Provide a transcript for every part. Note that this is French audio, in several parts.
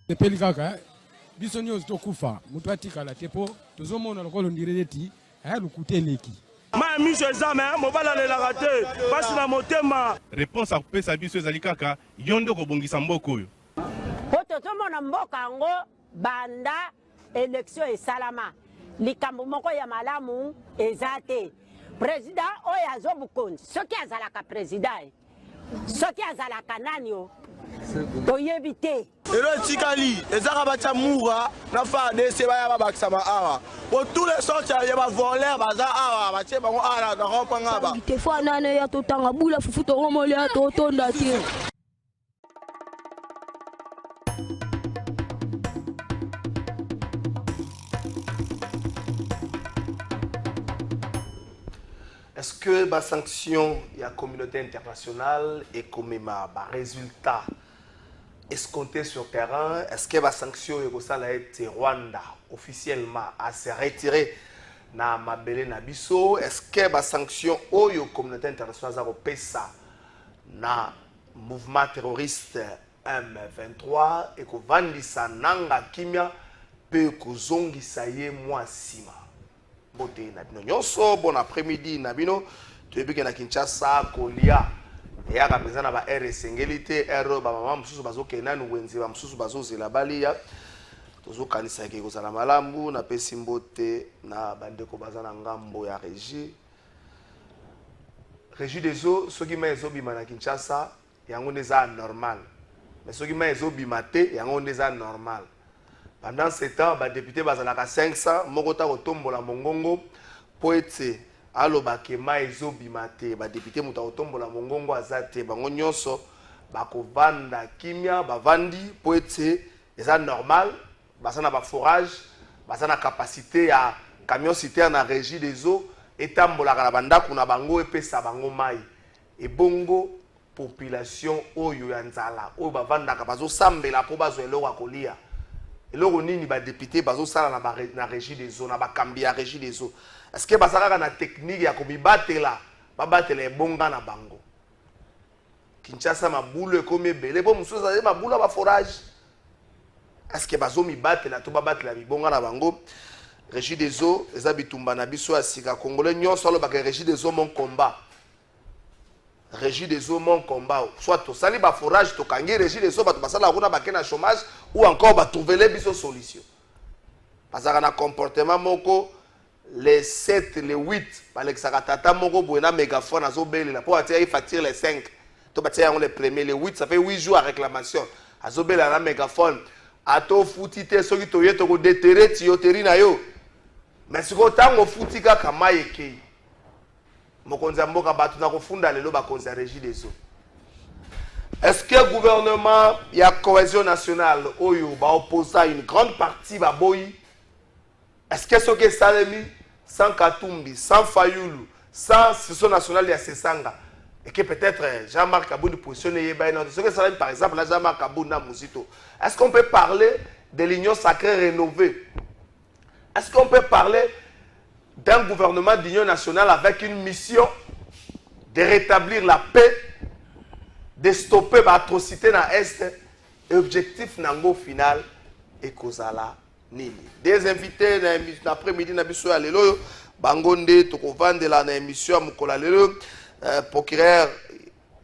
Sepeli kaka biso nyonso tokufa mutu atikala tepo tozomona lokolo ndireti lukuteleki ma miso ezame mobala lelaka te pasi na motema. Réponse akopesa biso ezali kaka yo nde kobongisa mboka oyo po tozomona mboka yango banda élection esalama likambo moko ya malamu eza te. Président oyo azobukonzi soki azalaka président soki azalaka nani o toyebi te. Elo etikali ezaka batia mura na FARDC baya babakisa awa pour tous les sortes ya ba voleur baza awa batie bango ala na kopanga ba te fois nane ya totanga bula fufu to romoli ya totonda te. Est-ce que la sanction de la communauté internationale est comme un résultat escompté sur le terrain? Est-ce que la sanction de Rwanda officiellement à se retirer na mabele na biso? Est-ce que la sanction de la communauté internationale a ça na mouvement terroriste M23 et que vandisa nanga kimia pe kozongisa ye mwa sima? Bon après-midi nabino tu es na Kinshasa kolia ya kapeza na ba RS ngélité ero ba mama mususu bazokena nu wenzi ba mususu bazozela balia tozokanisa ke kozala malambu na pesi mbote na bandeko bazana ngambo ya régie des eaux soki ma ezobima na Kinshasa yango neza normal mais soki ma ezobima te yango neza normal. Pendant ce temps, les députés bazalaka 500, mokota kotombola mongongo poete alobake maizo bimate ba député muta kotombola mongongo azate bango nyonso bakovanda kimia bavandi poete eza normal basana ba forage basana capacité ya camion citerne na régie des eaux etambolaka na bandako na bango epesa bango mai ebongo population oyo ya nzala oyo bavandaka bazosambela po bazwa eloko ya kolia. Et là, on a des députés qui sont dans la régie des eaux, dans la régie des eaux. Est-ce que vous avez une technique qui battre les bons gars dans bango? Kinshasa ma boule comme belé, bon monsieur ça ma boule à forage. Est-ce que vous avez battre la tuba battre la bons gars dans bango? Régie des eaux, les habitumba na biso asika congolais nyon solo ba régie des eaux mon combat. Régie des eaux mon combat. Soit to sali ba forage to kangi régie des eaux ba to basala kuna ba kena chômage ou encore ba trouver les biso solution. Parce que na comportement moko les 7 les 8 ba lexaka tata moko buena mégaphone azobeli la pour attirer facture les 5. To ba tia les premiers les 8 ça fait 8 jours à réclamation. Azobeli la mégaphone ato futite soki to yeto ko déterrer tioteri na yo. Mais ce ko tango futika kama yeke. Mokonza mboka batu na kofunda lelo ba konza régie des eaux. Est-ce que le gouvernement y a cohésion nationale oyo ba opposa une grande partie ba boyi? Est-ce que ce que Salemi sans Katumbi, sans Fayulu, sans Siso national ya Sesanga et que peut-être Jean-Marc Kabouni positionne yeba non ce que Salemi par exemple là Jean-Marc Kabouni na Muzito. Est-ce qu'on peut parler de l'union sacrée rénovée? Est-ce qu'on peut parler d'un gouvernement d'union nationale avec une mission de rétablir la paix, de stopper l'atrocité dans l'Est, et l'objectif nango final est kozala nini? Des invités dans l'après-midi na biso ya lelo bangonde tokovandela na émission mukola lelo procureur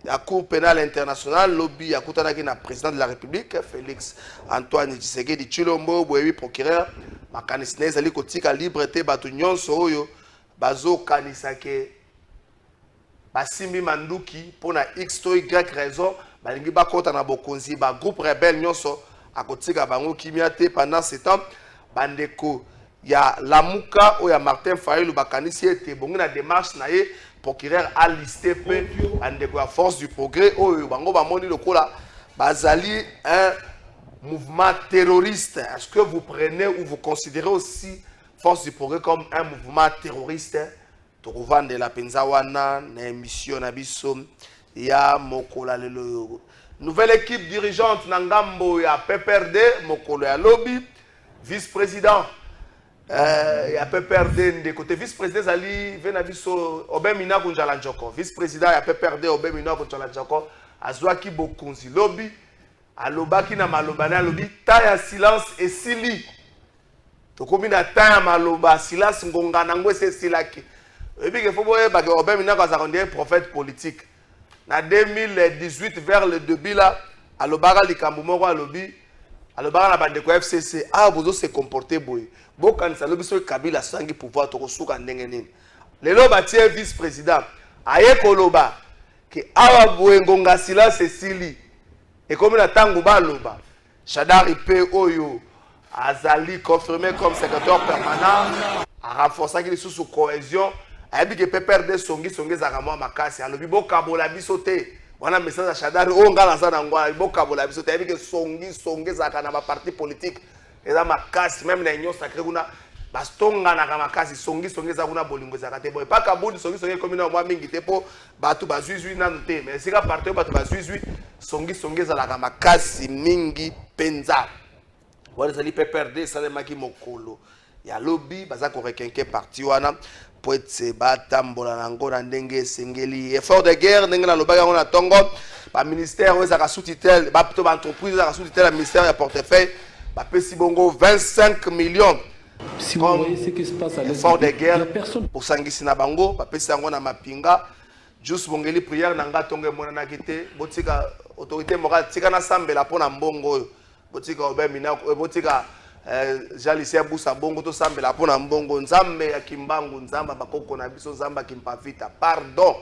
la Cour pénale internationale lobby akutanaki na président de la République Félix Antoine Tshisekedi Tshilombo boyebi procureur makanisi na ezali kotika liberté bato nyonso oyo bazokanisa ke basimbi manduki mpona x to y raison balingi bakota na bokonzi ba groupe rebelle nyonso akotika bango kimia te. Pendant ce temps bandeko ya Lamuka oyo ya Martin Fayulu bakanisi ete bongo na démarche na ye procureur a listé pe bandeko ya force du progrès oyo bango bamoni lokola bazali un mouvement terroriste. Est-ce que vous prenez ou vous considérez aussi Force du Progrès comme un mouvement terroriste? Tokovande la penzawana na émission na biso ya mokola lelo. Nouvelle équipe dirigeante na ngambo ya PPRD mokolo ya lobby vice-président ya PPRD de côté vice-président zali vena biso Obemina Kunjala Njoko vice-président ya PPRD Obemina Kunjala Njoko azwaki bokonzi lobby alobaki na maloba na alobi ta ya silence esili tokomi na ta ya maloba silence ngonga nango esilaki ebi ke fo boye ba ke Robert Minako azaka ndie prophète politique na 2018 vers le début là alobaka likambo moko alobi alobaka na bandeko ya FCC bozo se comporter boye bokanisa alobi so Kabila sangi pouvoir tokosuka ndenge nini lelo batie vice président aye koloba ke awa boye ngonga silence esili ekomi na tango baloba Shadari P oyo azali confirmé comme secrétaire permanent a renforcé qui sous cohésion ayebi ke PPRD songi ezaka mwa makasi alobi bokabola biso te wana message ya Shadari o ngala za na ngwa bokabola biso te ayebi ke songi ezaka na ba parti politique eza makasi même na union sacrée kuna bastonga na makasi songi ezaka kuna bolingo ezaka te boy paka budi songi ekomi na mwa mingi te po batu bazwizwi nanu te mais sika parti batu bazwizwi songi ezalaka makasi mingi penza wana ezali PPRD esalemaki mokolo ya lobi baza korekenke parti wana po ete batambola nango na ndenge esengeli effort de guerre ndenge nalobaki yango na ntongo baministère oyo ezalaka sous tutelle to baentreprise ezalaka sous tutelle ya ministère ya portefeuille bapesi bongo 25 millions Si vous voyez ce qui se passe à effort de guerre personne pour sangisi na bango bapesi yango na mapinga juste bongeli prière na nga tongo emonanaki te botika autorité morale tika na sambela mpo na mbongo oyo botika Robert Minako botika Jalisia Busa bongo to sambela mpo na mbongo nzambe ya kimbangu nzamba bakoko na biso nzamba kimpavita pardon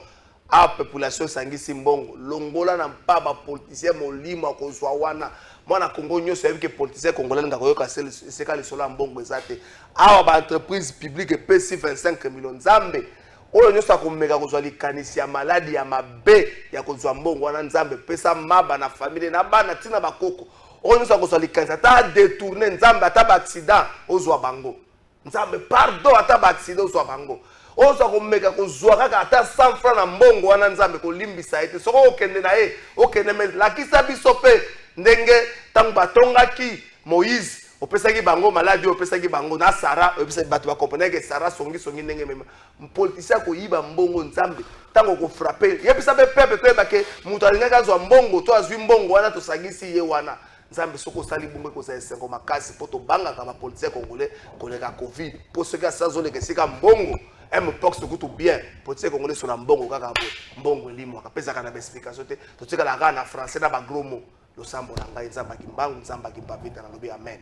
a population sangisi mbongo longola na mpa ba politicien molimo akozwa wana mwana Congo nyonso yebi ke politicien congolais ngako yoka seka lisolo mbongo ezate awa ba entreprise publique pesi 25 millions nzambe oyo nyonso akomeka kozwa likanisi ya maladi ya mabe ya kozwa mbongo wana nzambe pesa maba na famille na bana tina bakoko oyo nyonso akozwa likanisi ata détourner nzambe ata ba accident ozwa bango nzambe pardon ata ba accident ozwa bango ozo komeka kozwa kaka ata 100 francs na mbongo wana nzambe kolimbisa ete soko okende na ye okende me lakisa biso pe ndenge tango batongaki Moïse opesaki bango maladi opesaki bango na Sara opesaki bato ba comprendre que Sara songi ndenge mema politicien ko yiba mbongo nzambe tango ko frapper yebisa be pepe ko yebake mutu alingaka azwa mbongo to azwi mbongo wana to sagisi ye wana nzambe soko sali bungo ko sa esengo makasi poto banga ka ba politicien congolais koleka covid po ce que ça zone que sika mbongo mpox kutu bien politicien congolais sur la mbongo kaka mbongo limo akapeza kana explication te to tika la na français na ba gros mots lo sambo na ngai nzamba kimbangu nzamba kimpavita na lobi amen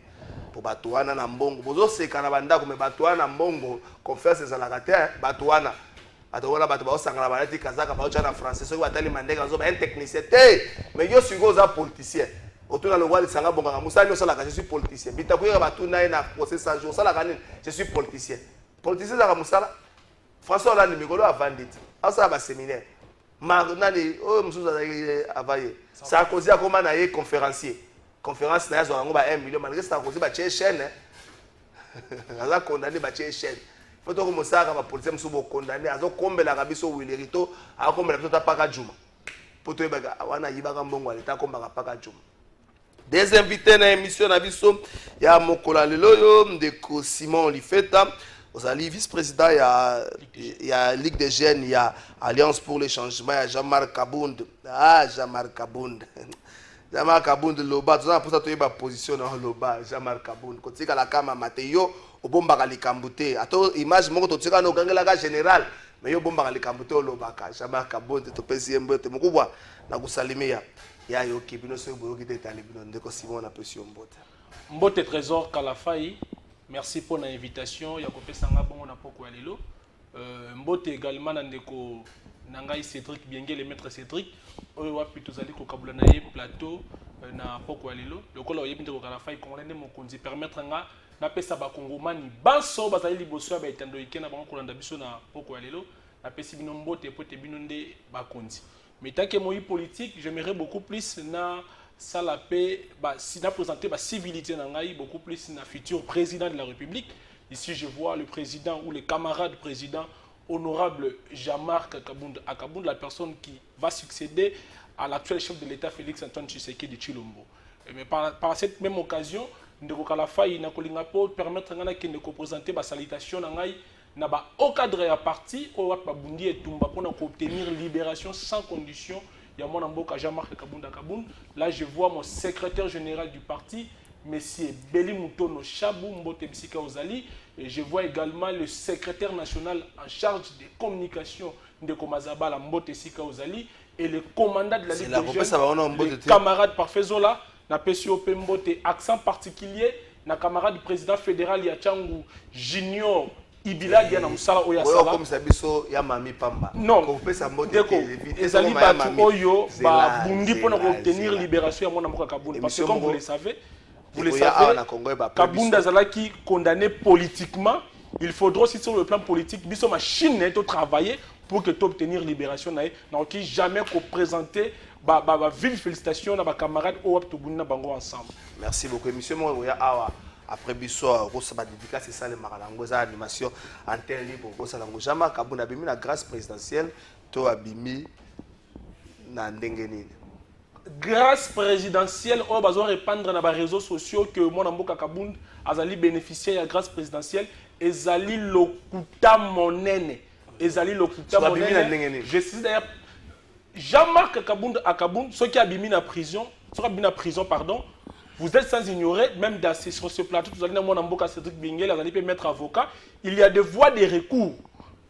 po bato wana na mbongo bozo seka na bandako me bato wana na mbongo confiance ezalaka te bato wana bato baosangana balati kazaka baocha na français soki batali mandenge bazoba un technicien te mais yo siko oza politicien otuna longwa lisanga bonganga musani osalaka je suis politicien bitakuyeka batuna ye na procès sans jour osalaka nini je suis politicien ezalaka musala François Hollande mikolo avandi ti asala baséminaire nani oyo mosusu azalaki avaye Sarkozy akoma na ye conférencier conférence na ye azwaka yango ba 1 million malgré Sarkozy batie chaîne aza condamné batie chaîne fo toko mosaka bapoliticien mosusu bokondamné azokombelaka biso wilerito akombela biso ta paka juma po toyebaka wana ayibaka mbongo aleta akombaka paka juma des invités na émission na biso ya mokolo lelo oyo ndeko Simon Lifeta ozali vice-président ya Ligue des Jeunes ya Alliance pour le changement ya Jean-Marc Kabund Jean-Marc Kabund loba tozana posa toyeba position na loba Jean-Marc Kabund kotika la kama Mateo obombaka likambo te ato image moko totika na okangelaka général mais yo bombaka likambo te olobaka Jean-Marc Kabund topesi yembo te mokubwa na kusalimia ya yoki bino so boyoki te tali bino ndeko Simon na pesi mbote mbote trésor Kalafai. Merci pour l'invitation. Il y a coupé sanga bon na poko alelo. Mbote également ndeko nangai Cédric Biengé le maître Cédric. Oyo wapi tozali ko kabula na ye plateau na poko alelo. Lokola oyebi ndeko Kalafai congolais mokonzi permettre nga na pesa ba kongomani banso bazali liboso ba etando ikena bango kolanda biso na poko alelo. Na pesi bino mbote pote bino nde ba konzi. Mais tant que moi politique, j'aimerais beaucoup plus na ça la paix, si n'a présenté la civilité beaucoup plus na futur président de la République. Ici, je vois le président ou les camarades président honorable Jean-Marc Akabund, la personne qui va succéder à l'actuel chef de l'État Félix Antoine Tshisekedi de Chilombo. Mais par cette même occasion, Ndeko Kalafai na kolinga po permettre ngana ki ndeko présenter ba salutation ngai na ba au cadre ya parti o wat ba bundi etumba pour obtenir libération sans condition il y a mon amboka Jean-Marc Kabunda Kaboun. Là, je vois mon secrétaire général du parti, Monsieur Beli Moutono Chabou Mbote Bisika Ozali. Et je vois également le secrétaire national en charge des communications de Komazaba, Mbote Sika Ozali. Et le commandant de la Ligue des Jeunes, le camarade Parfait Zola, na PCOP Mbote, accent particulier, na camarade du président fédéral Yachangu Junior. Ibila dia na musala oya sala comme ça biso ya mami pamba non ko pesa mbote ezali batu oyo ba bundi pona ko obtenir libération ya mona mboka Kabunda parce que comme vous le savez Kabunda zalaki condamné politiquement. Il faudra aussi sur le plan politique biso machine est travailler pour que tu obtenir libération nae donc jamais ko présenter ba vive félicitations na ba camarades au Tobuna bango ensemble. Merci beaucoup monsieur mo ya awa. Après Bissot, Rosa Badidika, c'est ça le Maralangoza animation antenne libre. Rosa Lango Jama, Kabuna Bimi, la grâce présidentielle, to Abimi, Nandengenine. Grâce présidentielle, on va répandre dans les réseaux sociaux que mon amboka Kabound azali bénéficier de la grâce présidentielle. Ezali lokuta monene. Ezali lokuta monene. Je suis d'ailleurs Jean-Marc Kabound à Kabound, ceux qui abimi na prison, pardon. Vous êtes sans ignorer, même sur ce plateau, vous allez dans mon amboka Cédric Bingel, vous allez mettre avocat. Il y a des voies de recours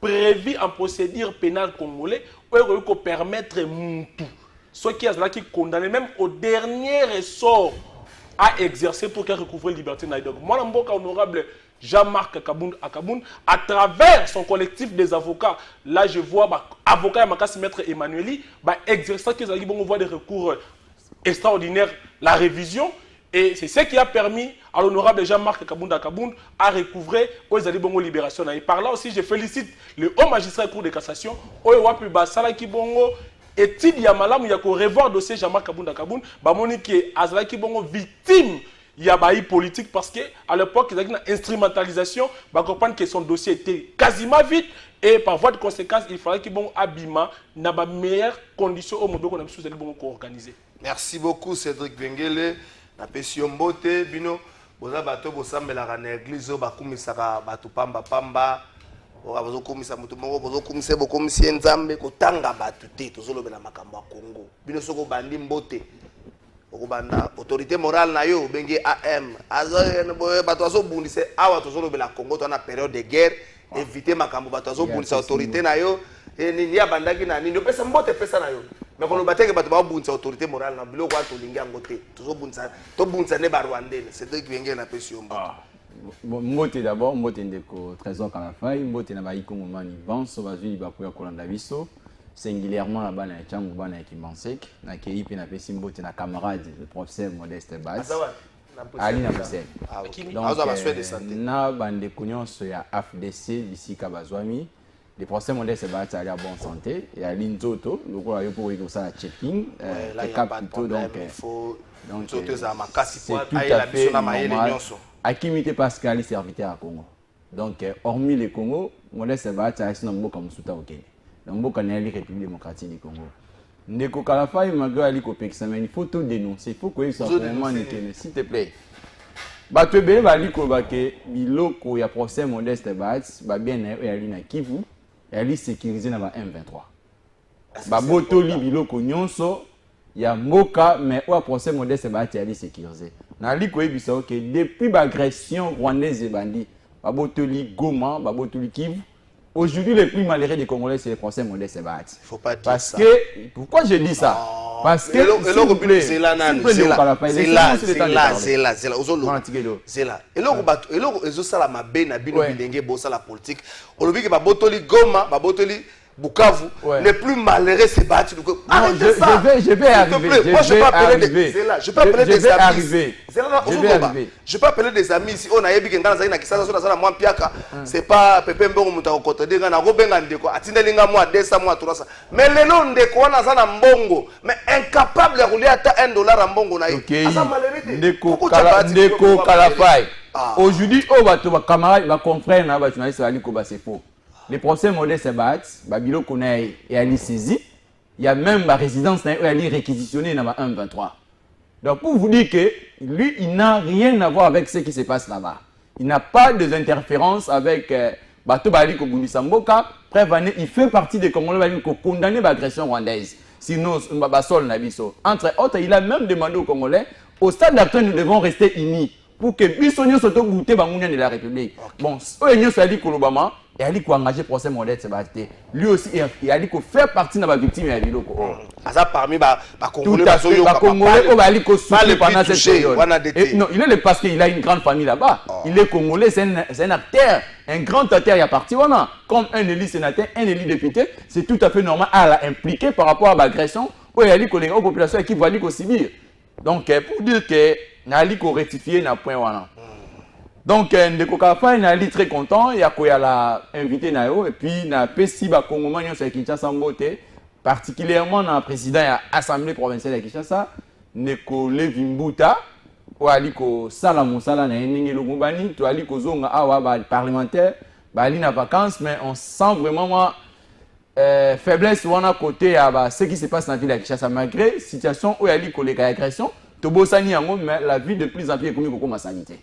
prévues en procédure pénale congolais pour permettre tout. Ceux qui sont condamnés, même au dernier ressort, à exercer pour qu'ils recouvrent la liberté. Donc, mon amboka honorable Jean-Marc Kabound à Kabound, à travers son collectif des avocats, là je vois avocat Makasi Maître Emmanueli, exercer qu'ils ont une voie de recours extraordinaire, la révision. Et c'est ce qui a permis à l'honorable Jean-Marc Kabunda Kabound à recouvrer aux Bongo Libération. Et par là aussi, je félicite le haut magistrat de Cour de cassation, Oewapi Basalaki Bongo, et Tid Yamalam, il y a qu'au revoir dossier Jean-Marc Kabunda Kabound, Bamoni qui est Azalaki Bongo victime. Il y a bailli politique parce qu'à l'époque, il y a une instrumentalisation, bah comprendre que son dossier était quasiment vide et par voie de conséquence, il fallait qu'il bon abîma dans les meilleures conditions au monde qu'on a pu organiser. Merci beaucoup Cédric Bengele. Na pesi mbote bino boza bato bosambela na église bakumisaka bato pamba bozo komisa mutu moko bozo komisa bokomisi nzambe kotanga bato te tozolobela makambo ya Congo bino soko bandi mbote okobanda autorité morale na yo bengi AM bato azobundisa awa tozolobela Congo to na période de guerre éviter makambo bato azobundisa autorité na yo ni ya bandaki na nini pesa mbote pesa na yo. Mais quand on battait que bateau bunza autorité morale na bilo kwa tolinga ngote toujours bunza ne ba rwandais c'est eux qui viennent na pression mbote d'abord mbote ndeko trésor Kalafai mbote na ba ikongo mani banso bazui ba ko ya kolanda biso singulièrement la bana ya changu bana ya Kimansek na keipe na pesi mbote na camarade le professeur Modeste Baz Ali na Bruxelles donc na bande nyonso ya AFDC bisika bazwami. Les procès modestes c'est aller à bonne santé et à l'Inzoto, le quoi il faut ça la checking, donc c'est tout à fait normal. Akimité Pascal serviteur à Congo. Donc hormis le Congo, modeste c'est aller sinon beaucoup comme souta au Kenya. Donc beaucoup na la République démocratique du Congo. Ndeko Kalafai malgré ali ko pexamen, il faut tout dénoncer, il faut que ça vraiment s'il te plaît. Ba tu be ba li ko ba ke biloko ya procès modeste ba bien na ali na Kivu. Elle est sécurisée dans la M23. Babotoli biloko nyonso ya mboka mais au procès modeste ba elle est sécurisée. Na li ko ebisa que depuis l'agression rwandaise et bandit babotoli Goma, babotoli Kivu. Aujourd'hui le plus malheureux des Congolais c'est le procès modeste ba. Faut pas dire parce ça. Parce que pourquoi je dis ça? Parce que c'est là et là ezo sala mabe na bino bilenge bosa la politique olobi ke babotoli Goma babotoli Bukavu les plus malheureux c'est battu arrêtez ça je vais arriver moi je peux appeler des amis je peux appeler des amis ici on a yebi ke ngana za na kisasa so na sala mwa piaka c'est pas pepe mbongo muta kokota de ngana ko benga ndeko atindelinga mwa 200 mwa 300 mais lelo ndeko wana za na mbongo mais incapable ya kulia ata $1 à mbongo na ye asa malheureux ndeko Kalafai aujourd'hui on va to camarade va confrère na ba journaliste ali ko ba c'est faux. Les procès modestes se battent, Babilo connaît et elle est saisie. Il y a même ma résidence où elle est réquisitionnée dans la 1-23. Donc pour vous dire que lui, il n'a rien à voir avec ce qui se passe là-bas. Il n'a pas d'interférence avec Bato Bali Kobuni Samboka. Il fait partie des Congolais qui ont condamné l'agression rwandaise. sinon basol na biso. Entre autres, il a même demandé aux Congolais, au stade actuel, nous devons rester unis pour que biso nyonso to goûter bangunia de la République. Bon, oyo nyonso ali kolobama et ali ko engager procès Modeste Sebastian. Lui aussi il a dit ko faire partie na ba victime ya biloko. Asa parmi ba Congolais ba Congolais ko bali ko souffrir pendant cette période. Non, il est parce qu'il a une grande famille là-bas. Il est congolais, c'est un acteur, un grand acteur, il y a parti voilà. Comme un élu sénateur, un élu député, c'est tout à fait normal à l'impliquer par rapport à l'agression où il y a les populations qui vont aller subir. Donc pour dire que Nali ko rectifier na point voilà. Donc ndeko Kafa Nali très content, il y a la invité nayo et puis na pesi ba Congolais nyonso ya Kinshasa mbote, particulièrement na président ya assemblée provinciale ya Kinshasa, Neko Levi Mbuta, ou ali ko sala mosala na ndenge lobani, to ali ko zonga awa ba parlementaire, ba ali na vacances mais on sent vraiment moi faiblesse wana côté à bah, ce qui se passe dans la ville de Kinshasa malgré situation où il y a eu les agressions. Tobosani yango mais la vie de plus en plus est comme sanité.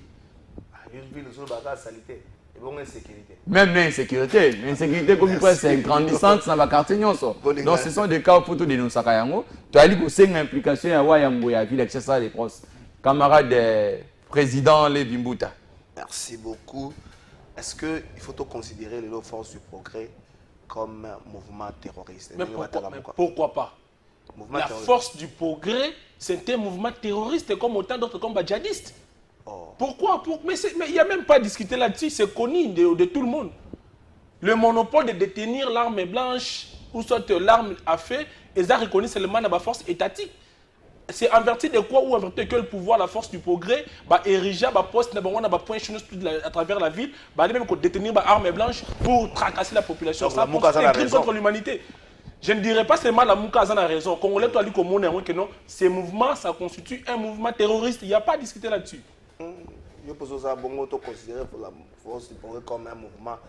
Une ville sur la sanité et bon insécurité. Même l'insécurité, l'insécurité comme presque c'est grandissante dans la quartier nyonso. Donc ce sont des cas photo de nos sakayango. Tu as dit que c'est une implication à Wayambo ya ville de Kinshasa les proches camarades président Levi Mbuta. Merci beaucoup. Est-ce que il faut considérer les forces du progrès comme mouvement terroriste? Mais pourquoi pas? La force du progrès, c'est un mouvement terroriste comme autant d'autres combats djihadistes. Pourquoi? Mais il n'y a même pas à discuter là-dessus, c'est connu de tout le monde. Le monopole de détenir l'arme blanche ou soit l'arme à feu, ils ont reconnu seulement la force étatique. C'est en vertu de quoi ou en vertu de quel pouvoir la force du progrès va ériger un poste à travers la ville, va même détenir l'arme blanche pour tracasser la population. Ça, pour un crime contre l'humanité. Je ne dirais pas seulement la Moukazan a raison. Congolais, toi, que non, ces mouvements, ça constitue un mouvement terroriste. Il n'y a pas à discuter là-dessus. Je pense que ça considérer la force du progrès comme un mouvement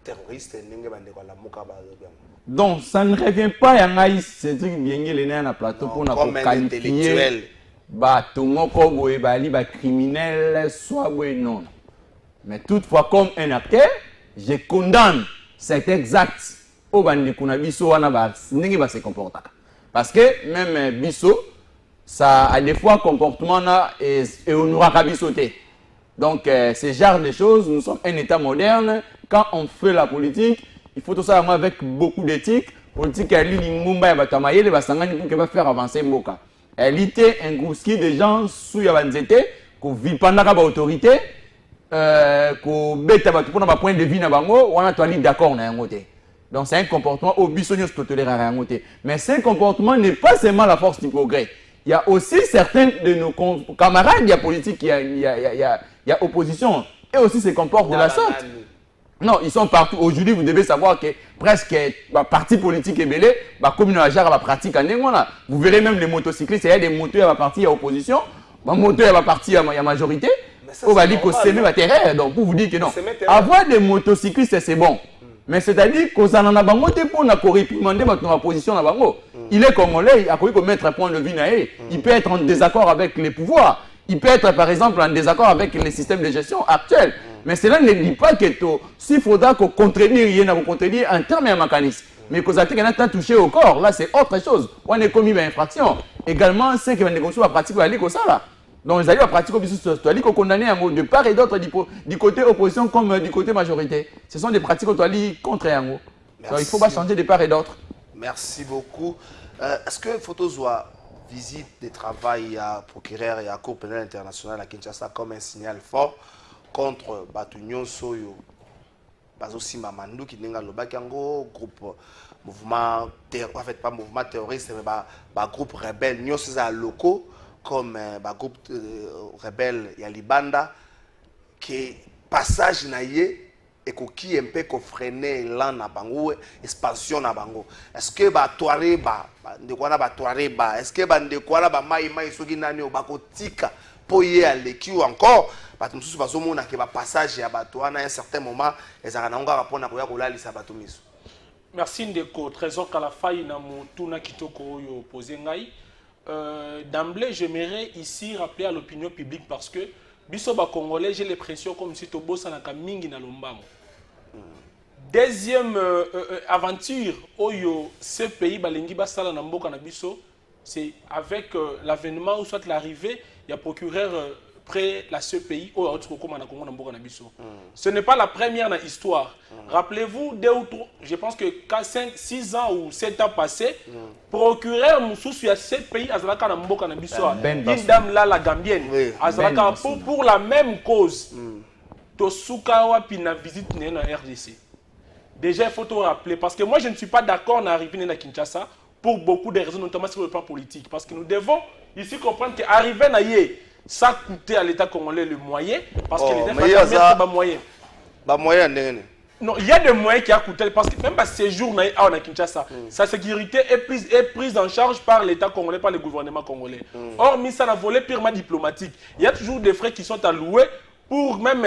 terroriste. Donc, ça ne revient pas à Naïs, c'est ce qui vient de plateau pour nous qualifier. Criminel, soit non. Mais toutefois, comme un acteur, je condamne cet exact. Se comporte. Parce que même Bisso, ça a des fois comportement et on n'aura bisoté. Donc, ce genre de choses, nous sommes un État moderne. Quand on fait la politique, il faut tout ça avec beaucoup d'éthique. Politique, elle va faire avancer Mboka. Elle était un groupe de gens sous Yavanzete, qui vivent pendant l'autorité, qui bêtent pour point de vue, on a d'accord. Donc c'est un comportement au bisognos tolérer. Mais ce comportement n'est pas seulement la force du progrès. Il y a aussi certains de nos camarades politiques, il y a opposition, et aussi se comportent de la sorte. Non, ils sont partout. Aujourd'hui, vous devez savoir que presque parti politique est belé, communauté à la pratique en Négola. Vous verrez même les motocyclistes, il y a des motos à la partie à opposition, des motos à la partie à majorité. On va dire que c'est même terrain. Donc pour vous dire que non. Avoir des motocyclistes, c'est bon. Mais c'est-à-dire qu'on en a bango pour réprimander notre position à bango. Il est congolais, il a pu mettre un point de vue naé. Il peut être en désaccord avec les pouvoirs. Il peut être par exemple en désaccord avec les systèmes de gestion actuels. Mais cela ne dit pas que s'il faudra qu'on contredire, il y a contredire en termes de mécanisme. Mais qu'on a touché au corps, là c'est autre chose. On est commis une infraction. Également, c'est que la pratique va aller comme ça là. Donc, ils arrivent à pratiquer au condamner de part et d'autre du côté opposition comme du côté majorité. Ce sont des pratiques contre Yango. Donc, il ne faut pas changer de part et d'autre. Merci beaucoup. Est-ce que Photo Zoa visite de travail à procureur et à Cour pénale internationale à Kinshasa comme un signal fort contre Batunion Soyo, Bazosi Mamandou qui n'est pas le Bakango, groupe mouvement terroriste, en fait pas mouvement terroriste, mais groupe rebelle, nous sommes locaux. Comme un groupe rebelle Yalibanda qui passage naïe et qui un peu freiner l'an na bango expansion na bango. Est-ce que Touareg de quoi na Touareg est-ce que de quoi na mai soki nani obakotika pour y aller qui encore parce que nous sommes que passage ya bato à un certain moment les arananga rapona ko ya ko lalisa bato miso. Merci Ndeko Trésor Kalafai na mutuna kitoko yo posé ngai. D'emblée, j'aimerais ici rappeler à l'opinion publique parce que Bisoba Congolais, j'ai l'impression comme si Tobo Sanaka Mingi na Lombango. Deuxième aventure, oyo ce pays balengi basala na mboka na biso, c'est avec l'avènement ou soit l'arrivée, il y a procureur près la ce pays au Congo na mboka na biso. Ce n'est pas la première dans l'histoire. Rappelez-vous 2 ou 3, je pense que 5, 6 ans ou 7 ans passés, procureur Moussoussou à ce pays azalaka na mboka na biso. Une dame là la gambienne azalaka pour la même cause. Tosuka wapi na visite na RDC. Déjà, il faut te rappeler, parce que moi, je ne suis pas d'accord à arriver à Kinshasa pour beaucoup de raisons, notamment sur le plan politique. Parce que nous devons ici comprendre qu'arriver à Yé, ça coûtait à l'État congolais le moyen, parce que l'État n'a pas de moyens. Non, il y a des moyens qui ont coûté, parce que même à séjour à Kinshasa, sa sécurité est prise en charge par l'État congolais, par le gouvernement congolais. Or, mis ça a volé purement diplomatique. Il y a toujours des frais qui sont alloués pour même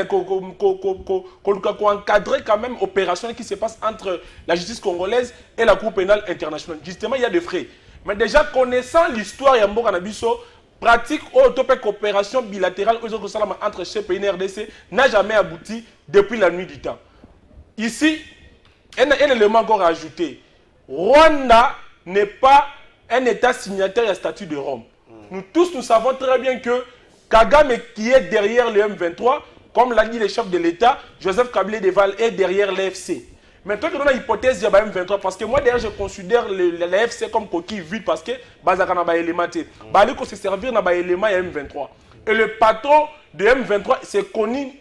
encadrer quand même l'opération qui se passe entre la justice congolaise et la Cour pénale internationale. Justement, il y a des frais. Mais déjà, connaissant l'histoire de Mboka Nabiso, pratique autopée coopération bilatérale entre ces pays et RDC n'a jamais abouti depuis la nuit du temps. Ici, un élément encore à ajouter. Rwanda n'est pas un État signataire à statut de Rome. Nous tous, nous savons très bien que Kagame qui est derrière le M23, comme l'a dit le chef de l'État, Joseph Kabila Deval est derrière l'AFC. Maintenant, on a l'hypothèse de M23, parce que moi, d'ailleurs, je considère l'AFC comme coquille vide, parce que Bazaka n'a pas élément. Bali qu'on se servir n'a pas élément M23. Et le patron de M23, c'est connu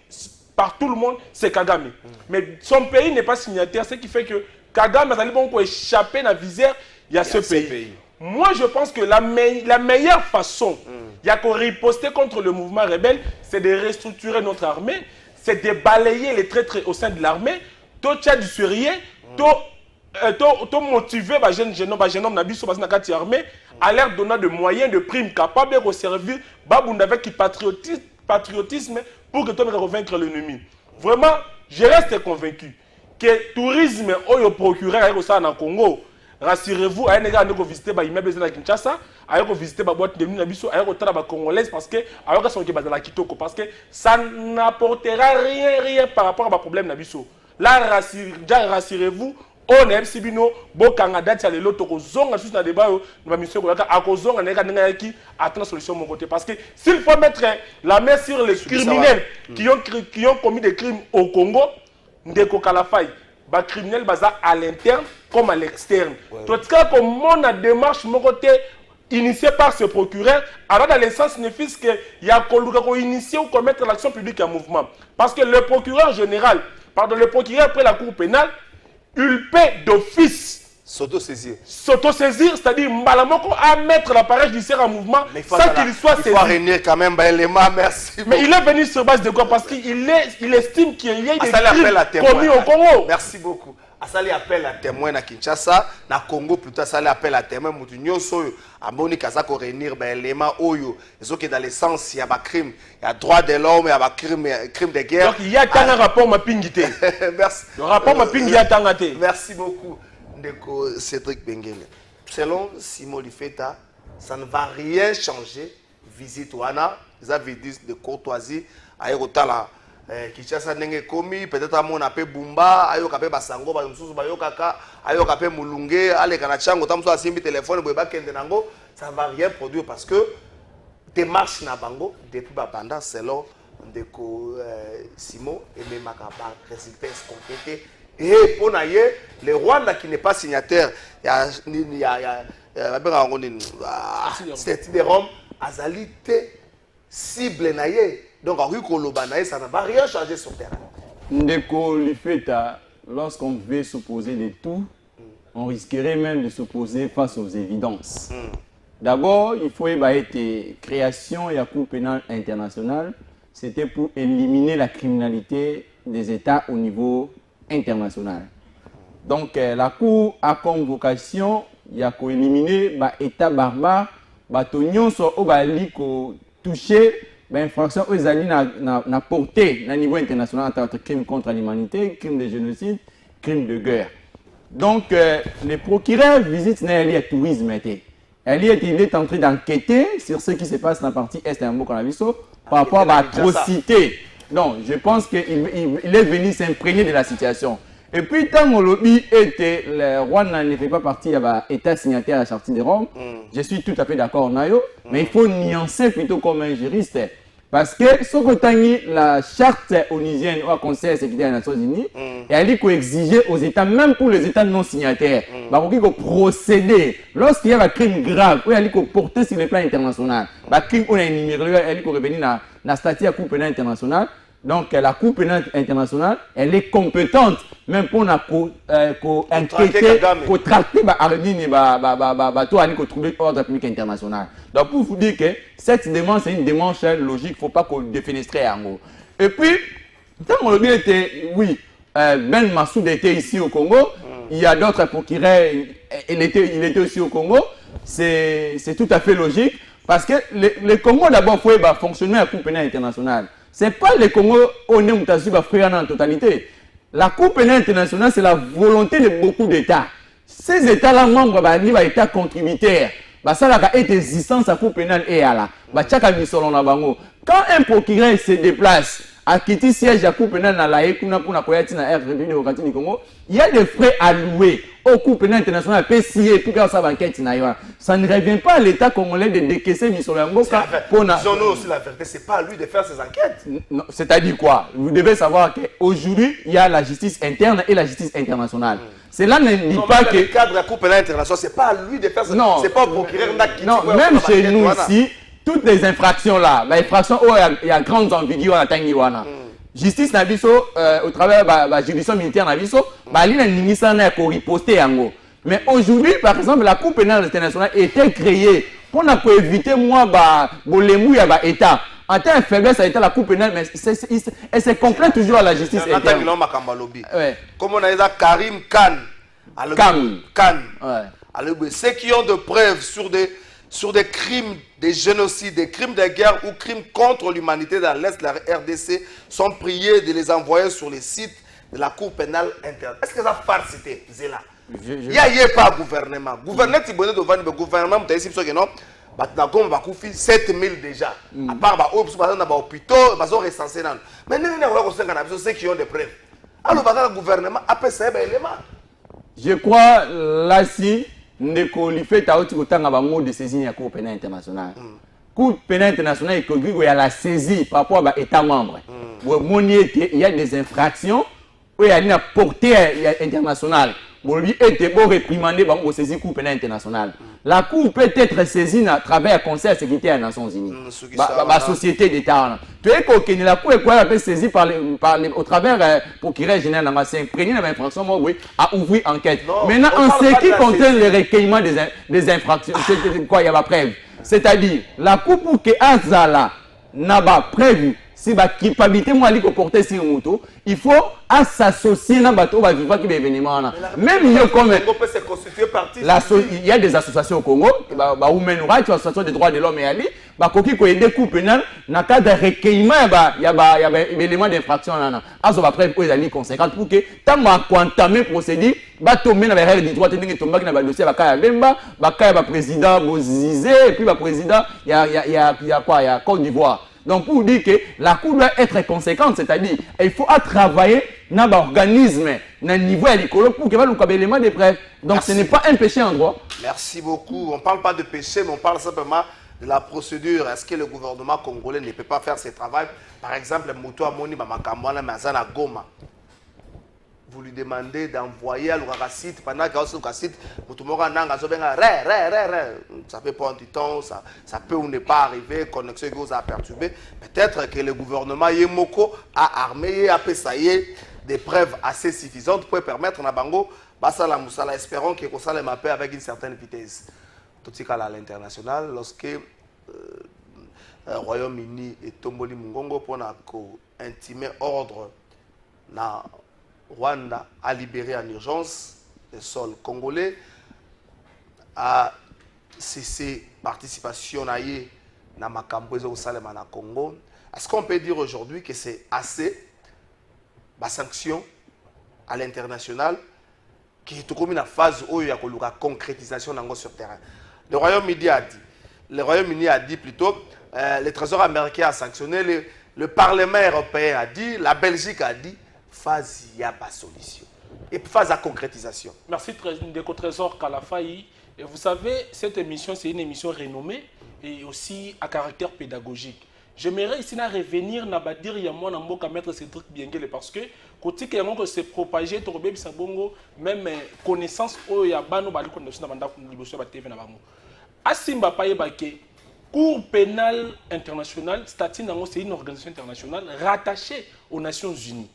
par tout le monde, c'est Kagame. Mais son pays n'est pas signataire, ce qui fait que Kagame a échappé dans la visère, il y a ce pays. Moi, je pense que la meilleure façon il y a qu'on riposter contre le mouvement rebelle, c'est de restructurer notre armée, c'est de balayer les traîtres au sein de l'armée, tout tcha du sérieux, tout motiver les jeunes hommes nabiso dans la armée, à leur donner des moyens de primes capables de servir avec patriotisme pour que tout le monde vaincre l'ennemi. Vraiment, je reste convaincu que le tourisme au procureur au Congo, rassurez-vous, à un visiter l'immeuble de Kinshasa, à visiter la boîte de nuit, à la congolaise, parce que parce que ça n'apportera rien par rapport à problème nabiso. Là, rassurez-vous, on est Sibino, Bokanga date le loto ko zonga juste na débat na mission ko a ko zonga na ki attend solution mon côté, parce que s'il faut mettre la main sur les criminels qui ont commis des crimes au Congo, ndeko Kalafai, ba criminel baza à l'interne comme à l'externe. Tout cas comme mon démarche mon côté initiée par ce procureur, alors dans le sens néfiste que il y a qu'on initier ou commettre l'action publique en mouvement, parce que le procureur général, le procureur après la cour pénale, il peut d'office s'auto-saisir, c'est-à-dire malamoko à mettre l'appareil judiciaire en mouvement sans qu'il soit saisi. Il faut réunir quand même l'élément, merci. Mais il est venu sur base de quoi? Parce qu'il estime qu'il y a des crimes commis au Congo. Merci beaucoup. Asali appel à témoin na Kinshasa, na Congo plutôt asali appel à témoin mutu nyonso oyo amoni kazako réunir ba élément oyo ezoki dans le sens il y a ba crime, il y a droit de l'homme, il y a ba crime de guerre. Donc il y a un rapport mapingité. Merci. Le rapport mapingi ya tangate. Merci beaucoup Ndeko Cédric Bengele. Selon Simon Lifeta, ça ne va rien changer visite wana, ils avaient dit de courtoisie ayotala Kinshasa ndenge komi peut-être amon appé Bumba ayoka pe basango ba mususu bayokaka ayoka pe mulunge aleka na chango tamso asimbi téléphone boye bakende nango, ça va rien produire parce que démarche na bango depuis banda selon Ndeko Simon et même makaba résultat escompté. Et pour naïe le Rwanda qui n'est pas signataire il y a statut de Rome azalité cible naïe. Donc, ça ne va rien changer sur le terrain. Ndeko Lifeta, lorsqu'on veut s'opposer de tout, on risquerait même de s'opposer face aux évidences. D'abord, il faut être création et la Cour pénale internationale. C'était pour éliminer la criminalité des États au niveau international. Donc, la Cour a comme vocation, il y a qu'à éliminer les États barbares, les soit touché. Infraction aux alliés n'a porté à niveau international entre crimes contre l'humanité, crimes de génocide, crimes de guerre. Donc, les procureurs visitent le tourisme. Il est en train d'enquêter sur ce qui se passe dans la partie est de Mboka-Nabiso par rapport à l'atrocité. Donc, je pense qu'il est venu s'imprégner de la situation. Et puis, tant que lobby était, le Rwanda ne fait pas partie de l'État signataire à la Charte de Rome, je suis tout à fait d'accord, Nayo, mais il faut nuancer plutôt comme un juriste. Parce que ce que la Charte onusienne au Conseil de sécurité des Nations Unies, elle dit qu'on exigeait aux États, même pour les États non signataires, qu'il faut procéder. Lorsqu'il y a un crime grave, il dit qu'on porter sur le plan international. Le crime qu'on a énuméré, elle dit qu'on revenir dans la statut de la Cour pénale internationale. Donc, la Cour pénale internationale, elle est compétente, même pour enquêter, pour traiter pour trouver l'ordre public international. Donc, pour vous dire que cette démarche, c'est une démarche logique, il ne faut pas qu'on défenestre en gros. Et puis, tant qu'on le était, oui, Ben Massoud était ici au Congo, il y a d'autres procureurs, il était aussi au Congo, c'est tout à fait logique, parce que le Congo, d'abord, il faut fonctionner à la Cour pénale internationale. Ce n'est pas le Congo où on est en totalité. La Cour pénale internationale, c'est la volonté de beaucoup d'États. Ces États-là, membres de l'État contributeur, ça a été existence à la Cour pénale et à la. Quand un procureur se déplace à quitter siège à la Cour pénale dans la République Congo, il y a des frais alloués au Cour pénale internationale PCA pour faire sa enquête. Ça ne revient pas à l'État congolais de décaisser Missolango. Disons-nous aussi la vérité, c'est pas à lui de faire ses enquêtes. C'est-à-dire quoi? Vous devez savoir qu'aujourd'hui, il y a la justice interne et la justice internationale. Cela ne dit pas que. Dans le cadre de la Cour pénale internationale, c'est pas à lui de faire ses enquêtes. C'est pas au procureur qui. Non, même chez nous ici, toutes les infractions là, l'infraction où il y a grandes ambiguïtés à Tangiwana. Justice Nabiso, au travers de la juridiction militaire Nabiso, il riposter en gros. Mais aujourd'hui, par exemple, la Cour pénale internationale était créée pour éviter moi, l'État. En termes de faiblesse, ça a été la Cour pénale, mais elle se complète toujours à la justice interne. Comme on a dit Karim Khan. Ceux qui ont de preuves sur des crimes, des génocides, des crimes de guerre ou crimes contre l'humanité dans l'Est de la RDC sont priés de les envoyer sur les sites de la Cour pénale interne. Est-ce que ça farce c'était Zéla? Il n'y a pas de gouvernement. Gouvernement, si vous avez le gouvernement, vous avez dit que non, vous avez 7000 déjà. À part les hôpitaux, ils sont recensés. Mais nous avons ceux qui ont des preuves. Alors, le gouvernement a fait ça. Je crois, là, si. Ndeko li fait ta autre temps à mot de saisir la Cour pénale internationale. Cour pénale internationale il y a la saisie par rapport à l'État membre. Il y a des infractions où il y a une portée internationale. Il était beau réprimander pour saisir la Cour pénale internationale. La Cour peut être saisie à travers le Conseil de sécurité des Nations Unies. La société d'État. Tu sais que la Cour est saisie au travers du procureur général dans s'imprégner dans l'infraction à ouvrir enquête. Maintenant, en ce qui concerne le recueillement des infractions, c'est quoi il y a la preuve. C'est-à-dire, la Cour pour que Azala n'a pas prévu si la culpabilité moi li porter sur moto, il faut s'associer dans bateau va vivre qui événement là. Même il y a des associations au Congo, Women Rights, association des droits de l'homme et ali, koki ko aider coup pénal dans cadre de recueillement il y a élément d'infraction là. Azo va preuve aux ali conséquentes pour que tant ma quantamer procédure ba tomber dans les règles du droit technique tomber dans dossier ba Lemba, ba président Bozizé et puis ba président il y a quoi il y a Côte d'Ivoire. Donc pour dire que la Cour doit être conséquente, c'est-à-dire il faut travailler dans l'organisme, dans le niveau écolo pour qu'il y ait un élément de preuve. Donc ce n'est pas un péché en droit. Merci beaucoup. On ne parle pas de péché, mais on parle simplement de la procédure. Est-ce que le gouvernement congolais ne peut pas faire ce travail? Par exemple, Moutou Amoni Makamwana Mazana Goma. Vous lui demandez d'envoyer à l'Ouragacite pendant qu'il y a aussi l'Ouragacite, ça peut prendre du temps, ça peut ou ne pas arriver, connexion qui vous a perturbé. Peut-être que le gouvernement Yemoko a armé, a payé des preuves assez suffisantes pour permettre à Bango, Basala Moussala, espérons que ça les mappe avec une certaine vitesse. Tout ce cas à l'international, lorsque le Royaume-Uni et Tomboli Mungongo pour intimer ordre na Rwanda a libéré en urgence le sol congolais, a cessé participation dans Makambozo au Salema na Congo. Est-ce qu'on peut dire aujourd'hui que c'est assez de sanctions à l'international qui est comme une phase où il y a une concrétisation sur le terrain? Le Royaume-Uni a dit plutôt, le Trésor américain a sanctionné, le Parlement européen a dit, la Belgique a dit, phase il n'y a pas de solution. et phase à concrétisation. Merci Ndeko Trésor Kalafayi. Et vous savez, cette émission, c'est une émission renommée et aussi à caractère pédagogique. J'aimerais ici revenir à dire qu'il y a moi à mettre ces trucs bien parce que côté que que se propager même connaissance il y a bano bali connaissance na banda liboso ba TV na bango. Asimba paye baké Cour pénale internationale, statut nango c'est une organisation internationale rattachée aux Nations Unies.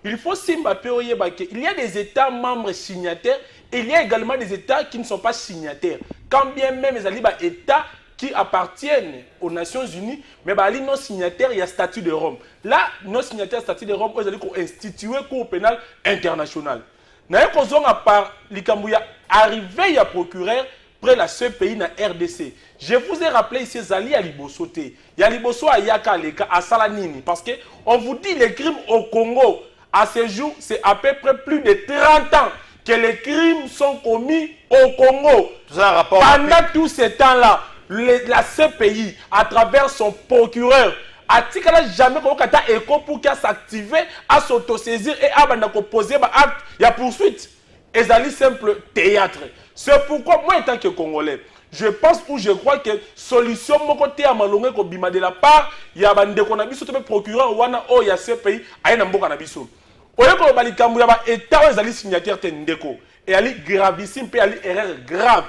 Il faut simba paye baké il y a des États membres signataires et il y a également des États qui ne sont pas signataires. Quand bien même les alibas États qui appartiennent aux Nations Unies, mais bah, les non signataires, il y a statut de Rome. Là, non signataires, statut de Rome, ils ont institué Cour pénale internationale. Nous avons arrivé à procureur près de ce pays dans RDC. Je vous ai rappelé ici, Zali à Libosote. Il y a Liboso à Yaka, à Salanini. Parce qu'on vous dit les crimes au Congo, à ce jour, c'est à peu près plus de 30 ans que les crimes sont commis au Congo. Pendant tout ce temps-là, la CPI, à travers son procureur, a-t-il jamais écho pour qu'elle s'active, à s'autosaisir et à poser un acte, il y a poursuite. Et c'est simple théâtre. C'est pourquoi, moi, en tant que Congolais, je pense ou je crois que solution mon côté à malongé ko bima de la part il y a bande ko na biso to procureur wana o ya CPI ay na mboka na biso. Oyo ko bali kambu ya ba état ezali signataire te ndeko et ali gravissime pe ali erreur grave.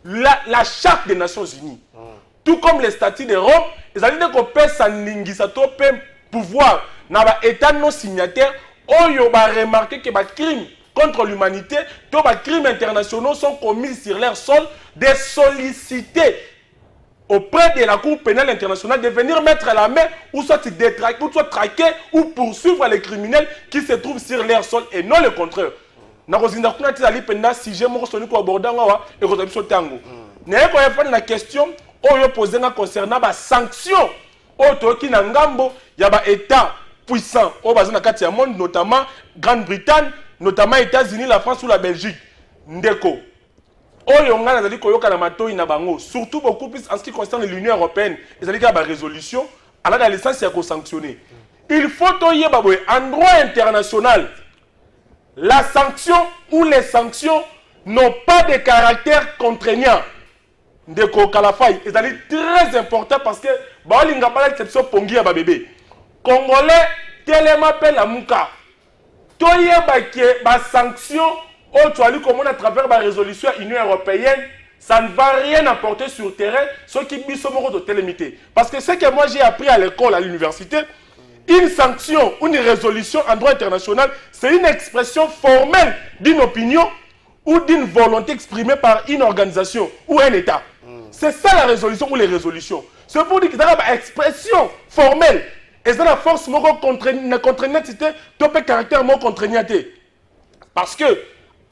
La charte des Nations Unies, tout comme les statuts de Rome, ils allaient dire qu'on peut s'enlingisa to pouvoir na ba état non signataire oyo ba remarquer que ba crime contre l'humanité, tous les crimes internationaux sont commis sur leur sol, de solliciter auprès de la Cour pénale internationale de venir mettre la main ou soit détraquer, ou soit traquer ou poursuivre les criminels qui se trouvent sur leur sol et non le contraire. Na kozinda kuna tizali penda sujet moko soni ko aborda ngawa e ko tabiso tango. Na ko yefana na question oyo posé nga concernant ba sanction oto ki na ngambo ya ba état puissant au bazana kati ya monde notamment Grande-Bretagne, notamment États-Unis, la France ou la Belgique. Ndeko. Oyo nga nazali koyoka na matoi na bango, surtout beaucoup plus en ce qui concerne l'Union européenne, ezali ka ba résolution ala la licence ya ko sanctionner. Il faut toyeba boy en droit international. La sanction ou les sanctions n'ont pas de caractère contraignant. Ndeko Kalafai, c'est très important parce que balinga pas l'exception pongi ya ba bébé. Congolais tellement appelle la muka. Toyeba que ba sanction au toali comme à travers la résolution Union européenne, ça ne va rien apporter sur le terrain, ce qui biso moko de télémité. Parce que ce que moi j'ai appris à l'école, à l'université, une sanction ou une résolution en droit international, c'est une expression formelle d'une opinion ou d'une volonté exprimée par une organisation ou un État. C'est ça la résolution ou les résolutions. C'est pour dire que c'est une expression formelle. Et c'est la force contraignante, c'est un caractère contraignant. Parce que,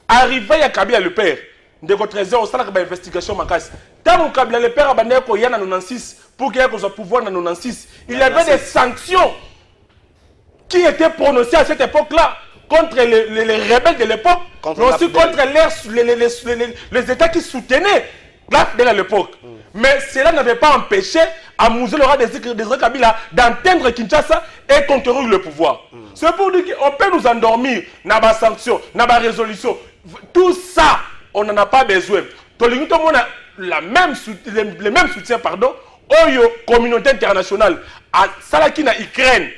arrivé à Kabila le père, de votre trésor, ça une investigation macasse. Tant que Kabila le père a bandé qu'il y a 96 pour qu'il y ait un pouvoir dans 96, il y avait des sanctions qui étaient prononcées à cette époque-là contre les rebelles de l'époque, mais aussi contre les États qui soutenaient l'AFDEL à l'époque. Mais cela n'avait pas empêché à Mouzé Laura des Kabila d'entendre Kinshasa et conquérir le pouvoir. C'est pour dire qu'on peut nous endormir dans la sanction, dans la résolution. Tout ça, on n'en a pas besoin. Tout le monde a le même soutien, pardon, aux communautés internationales. À Salaki na Ukraine,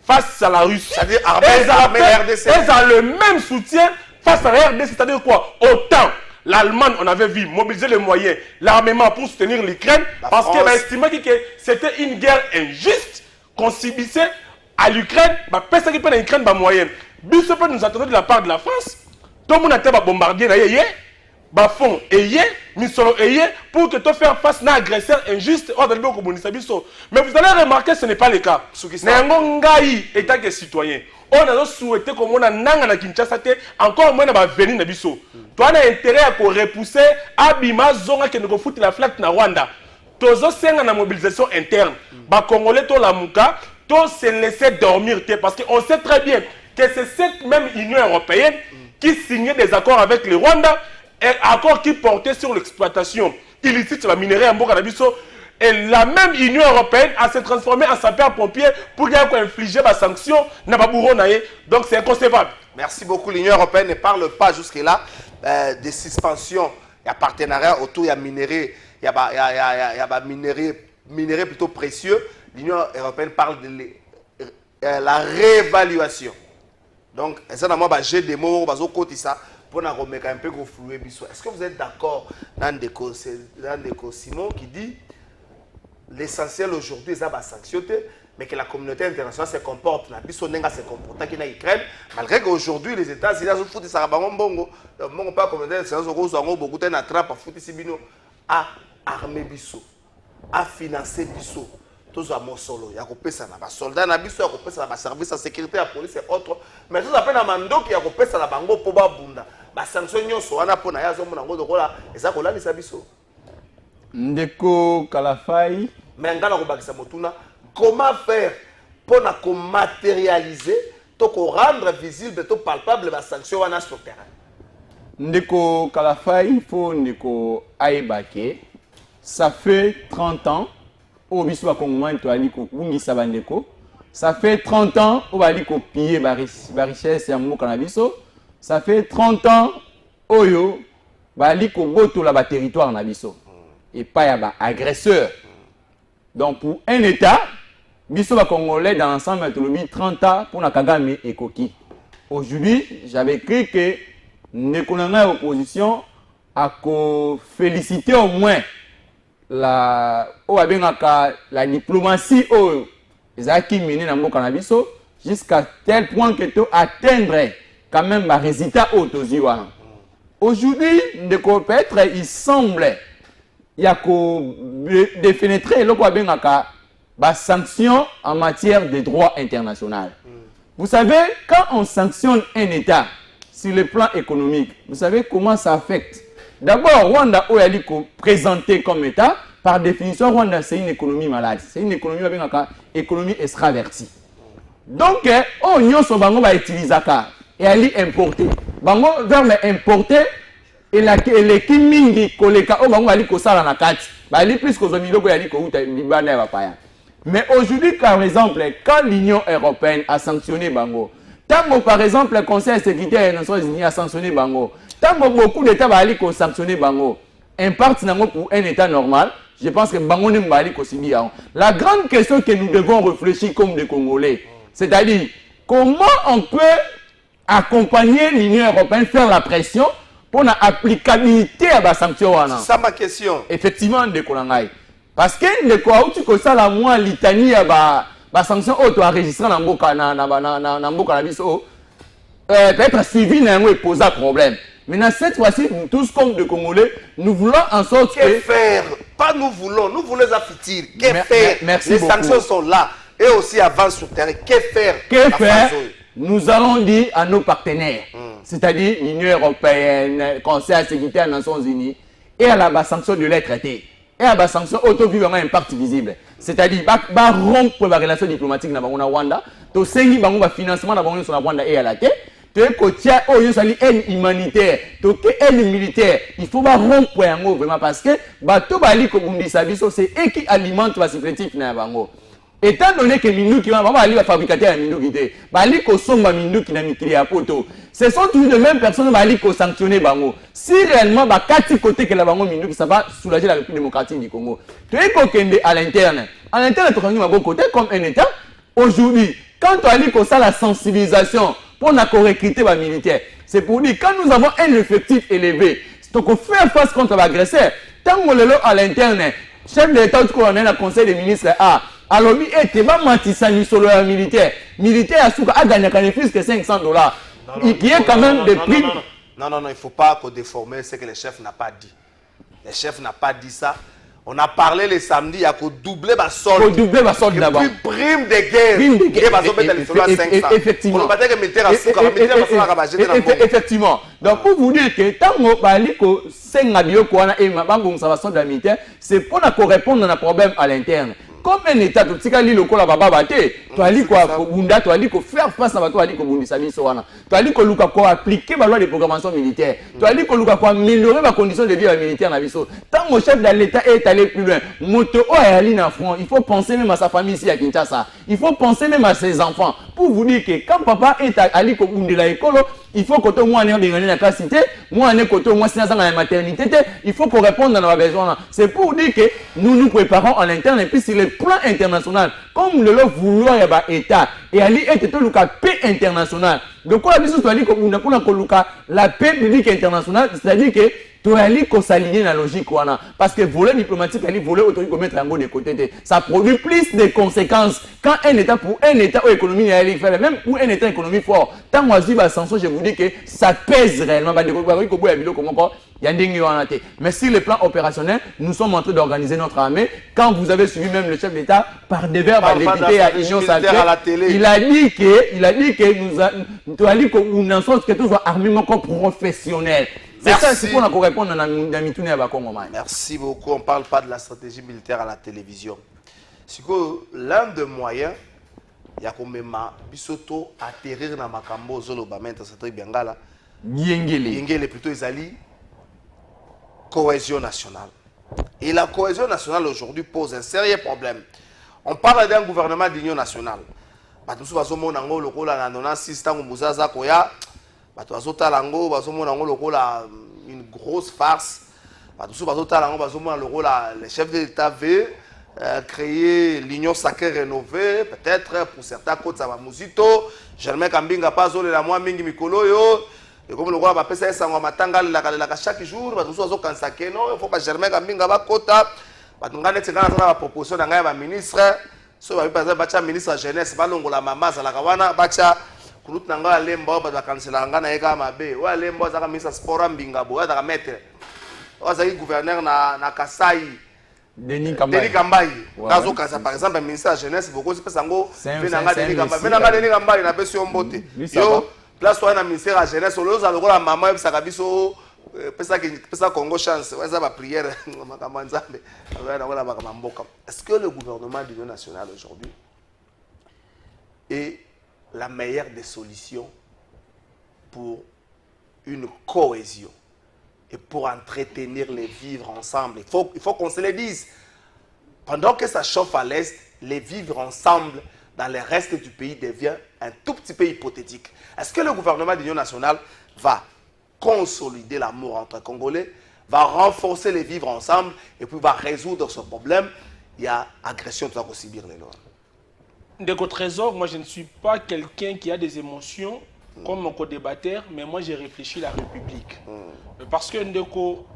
face à la Russie, c'est-à-dire elles ont le même soutien face à la RDC, c'est-à-dire quoi? Autant l'Allemagne, on avait vu mobiliser les moyens, l'armement pour soutenir l'Ukraine, parce qu'elle a estimé que c'était une guerre injuste qu'on subissait à l'Ukraine, personne qui peut l'Ukraine par moyen. Bissot peut nous attendre de la part de la France, tout le monde a été bombardé, fond misolo pour que tu fasses face à un agresseur injuste. Mais vous allez remarquer que ce n'est pas le cas. État que citoyen, on a souhaité que on a nanga Kinshasa encore moins va venir na biso. Tu as intérêt à repousser Abima zonga que nous fout la flaque na Rwanda. Tozo senga na mobilisation interne. Ba Congolais to la muka, to se laisser dormir parce qu'on sait très bien que c'est cette même Union européenne qui signait des accords avec le Rwanda. Un accord qui portait sur l'exploitation illicite de la minerai en Bokanabiso. Et la même Union européenne a se transformé en sapeur-pompier pour infliger des sanctions. Donc c'est inconcevable. Merci beaucoup. L'Union européenne ne parle pas jusque-là de suspension. Il y a partenariat autour, il y a minerai, il y a minerai plutôt précieux. L'Union européenne parle de la réévaluation. Donc, ça n'a pas j'ai des mots pour nous remettre un peu flouer. Est-ce que vous êtes d'accord dans Simon qui dit l'essentiel aujourd'hui c'est la sanction, mais que la communauté internationale se comporte, se comporte en Ukraine, malgré qu'aujourd'hui les États-Unis ont foutu ça à Bongo, mon pas communauté internationale ont beaucoup de trappe à foutre Sibino, à armer Bisso, à financer Bisso. Tous à Mosolo, il y a coupé ça là, soldats na Bisso, il y a coupé ça là, service de sécurité, la police et autres, mais tout à fait na Mando qui a coupé ça là, bango poba bunda, ba sanction nyonso wana pona ya zo mona ngo kola, eza kola ni Bisso. Ndeko Kalafai. Mais ngana ko bakisa motuna. Comment faire pour matérialiser, pour rendre visible, pour palpable la sanction sur le terrain? Ndeko Kalafai, il faut Ndeko Aïbake. Ça fait 30 ans, au Biswa Kongouan, ça fait 30 ans, au Baliko piller la richesse et amour cannabiso. Ça fait 30 ans, Oyo, Baliko Boto la territoire nabiso. Et pas yaba agresseur. Donc pour un État, Biso va Congolais dans l'ensemble de 30 ans pour la Kagame et Koki. Aujourd'hui, j'avais écrit que l'économie opposition a félicité au moins la diplomatie qui menée dans le Canabiso jusqu'à tel point que tu atteindrais quand même un résultat autosiwa. Aujourd'hui, peut-être il semble il y a que défénétrer le quoi bien sanctions en matière de droit international. Vous savez, quand on sanctionne un État sur le plan économique, vous savez comment ça affecte. D'abord, Rwanda est présenté comme État. Par définition, Rwanda c'est une économie malade. C'est une économie extravertie. Donc, on va utiliser ça et aller importer. Bango vers importer et les kimingi koleka o bango ali kosala na kati. Ba li plus ko zomilo ko yali ko uta libana ba paya. Mais aujourd'hui, par exemple, quand l'Union européenne a sanctionné Bango, tant par exemple le Conseil de sécurité des Nations Unies a sanctionné Bango, tant beaucoup d'États ont sanctionné Bango, impact pour un État normal, je pense que Bango n'est pas allé. La grande question que nous devons réfléchir comme des Congolais, c'est-à-dire comment on peut accompagner l'Union européenne, faire la pression pour l'applicabilité à la sanction. C'est ça ma question. Effectivement, de Kolangai. Parce que le quoi tu que ça la moi litanie ba sanction auto enregistré dans mboka na mboka na biso peut-être suivi na et poser problème. Maintenant cette fois-ci nous tous comme de Congolais nous voulons en sorte que faire pas nous voulons les affitir que faire les sanctions sont là et aussi avant sur terrain que faire nous allons dire à nos partenaires c'est-à-dire l'Union européenne, Conseil de sécurité des Nations Unies et à la sanction de les traiter. Et à la sanction auto-vivant un impact visible. C'est-à-dire, rompre la relation diplomatique dans le Rwanda, to sengi bango ba financement dans le Rwanda et à la tête, to kotia oyo sali aide humanitaire, to aide militaire, il faut rompre yango vraiment parce que bato bali ko bundisa biso c'est eux qui alimente la supplétif na bango. Étant donné que Minduki va fabricateur à Minduki, bali ko somba Minduki na mikili ya poto. Ce sont toujours les mêmes personnes qui vont sanctionner Bango. Si réellement, quatre côtés que la Bango Minduki, ça va soulager la République démocratique du Congo. Tu es qu'au à l'interne. À l'interne, tu as un côté comme un État. Aujourd'hui, quand tu as dit que ça la sensibilisation pour recruter les militaires, c'est pour dire quand nous avons un effectif élevé, donc on fait face contre l'agresseur. Tant qu'on est à l'interne, chef de l'État, tu connais le conseil des ministres, alors, tu vas mentir ça sur le militaire. Militaire a gagné plus que $500. Il y a quand même des primes. Non, il ne faut pas déformer ce que le chef n'a pas dit. Le chef n'a pas dit ça. On a parlé le samedi, il y a qu'à doubler ma solde. Il doubler ma solde d'abord. Et puis prime de guerre. Prime de guerre. Effectivement. Effectivement. Donc pour vous dire que tant que c'est pour répondre à un problème à l'interne. comme un État, tu sais li lokola baba bate, tu ali quoi bunda, tu ali ko faire face à bato ali ko bundisa biso wana. Tu ali ko luka ko appliquer ba loi de programmation militaire. Tu ali ko luka ko améliorer ba conditions de vie militaire na biso. Tant mon chef de l'État est allé plus loin, moto o ali na front, il faut penser même à sa famille ici à Kinshasa. Il faut penser même à ses enfants pour vous dire que quand papa est allé ko bundela école, il faut que tout le monde ait gagné la classe, moi on est côté moi c'est dans la maternité, il faut qu'on réponde à nos besoins. C'est pour dire que nous nous préparons en interne et puis sur le plan international, comme le vouloir y a État et aller être tout le paix international. Donc quoi la mission soit dit qu'on a la paix publique internationale, c'est-à-dire que tu as s'aligner dans la logique parce que voler diplomatique, voler autorité mettre un de côté, ça produit plus de conséquences quand un État pour un État ou économie même pour un État économique fort. Tant moi je vous dis que ça pèse réellement. Mais sur le plan opérationnel, nous sommes en train d'organiser notre armée. Quand vous avez suivi même le chef d'État par des verbes à député à Union Sacrée, il a dit nous en sorte que tout soit armement professionnel. C'est ça, c'est pour répondre à la Merci beaucoup. On ne parle pas de la stratégie militaire à la télévision. C'est que l'un des moyens, il y a comme Bisoto atterrir dans Makambo, Zolobamenta, c'est très bien là. Yengele plutôt Isali. Cohésion nationale. Et la cohésion nationale aujourd'hui pose un sérieux problème. On parle d'un gouvernement d'union nationale. Une grosse farce. Le chef de l'État veut créer l'union sacrée rénovée, peut-être pour certains côtés ça va Mouzito. Germain Kambinga pas la moi mingi mikolo yo. Et comme le roi va passer ça chaque jour, il faut que Germain Kambinga va kota. La proposition d'un ministre, par exemple, ministre de la jeunesse, la maman, la kawana, bacha. Kulut nanga lembo ba kansela ngana eka mabe wa lembo za kamisa sport mbinga bo za mettre wa za gouverneur na Kasai Denis Kambai ngazo kasa par exemple ministre de la jeunesse beaucoup c'est pesango venanga Denis Kambai na pesi ombote yo place toi na ministère de la jeunesse oloza lokola mama ebisa kabiso pesa Congo chance wa za ba prière makamba nzambe na wala makamba mboka. Est-ce que le gouvernement de l'Union nationale aujourd'hui est la meilleure des solutions pour une cohésion et pour entretenir les vivre ensemble? Il faut qu'on se le dise. Pendant que ça chauffe à l'Est, les vivre ensemble dans le reste du pays devient un tout petit peu hypothétique. Est-ce que le gouvernement de l'Union nationale va consolider l'amour entre Congolais, va renforcer les vivre ensemble et puis va résoudre ce problème? Il y a agression, tout ça aussi bien les lois. Ndeko Trésor, moi je ne suis pas quelqu'un qui a des émotions comme mon co-débatteur, mais moi j'ai réfléchi à la République. Parce que Ndeko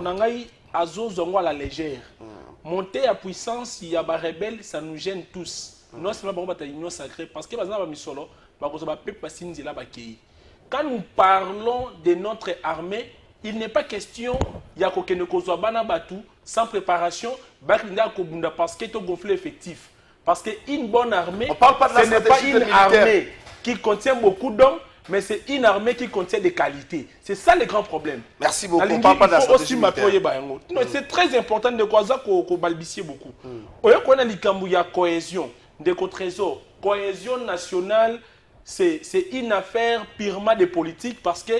Nangaï, Azo Zongo à la légère. Monter à puissance, il y a des rebelles, ça nous gêne tous. Nous, c'est pas une union sacrée. Parce que quand nous parlons de notre armée, il n'est pas question il y a sans préparation, parce que c'est un conflit effectif. Parce qu'une bonne armée, ce n'est pas une armée qui contient beaucoup d'hommes, mais c'est une armée qui contient des qualités. C'est ça le grand problème. Merci beaucoup. On parle pas de la stratégie militaire. C'est très important de quoi ça qu'on balbutie beaucoup. On a la cohésion, de trésor. Cohésion nationale, c'est une affaire purement de politique parce que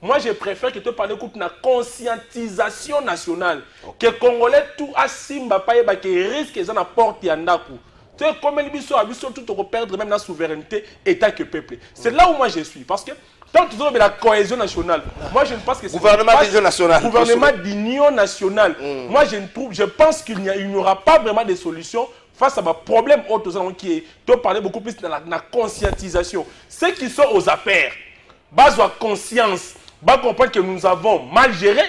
moi, je préfère que tu parles de la conscientisation nationale. Que les Congolais, tout à Simba, qui risque de porter un coup. Tu sais, comme ils sont tout perdre même la souveraineté, État que peuple. C'est là où moi je suis. Parce que tant que tu as la cohésion nationale, moi je ne pense que c'est gouvernement d'union nationale. Gouvernement d'union nationale. Moi je pense qu'il n'y aura pas vraiment de solution face à un problème autre qui est. Tu parles beaucoup plus de la conscientisation. Ceux qui sont aux affaires, base de conscience. Comprendre que nous avons mal géré,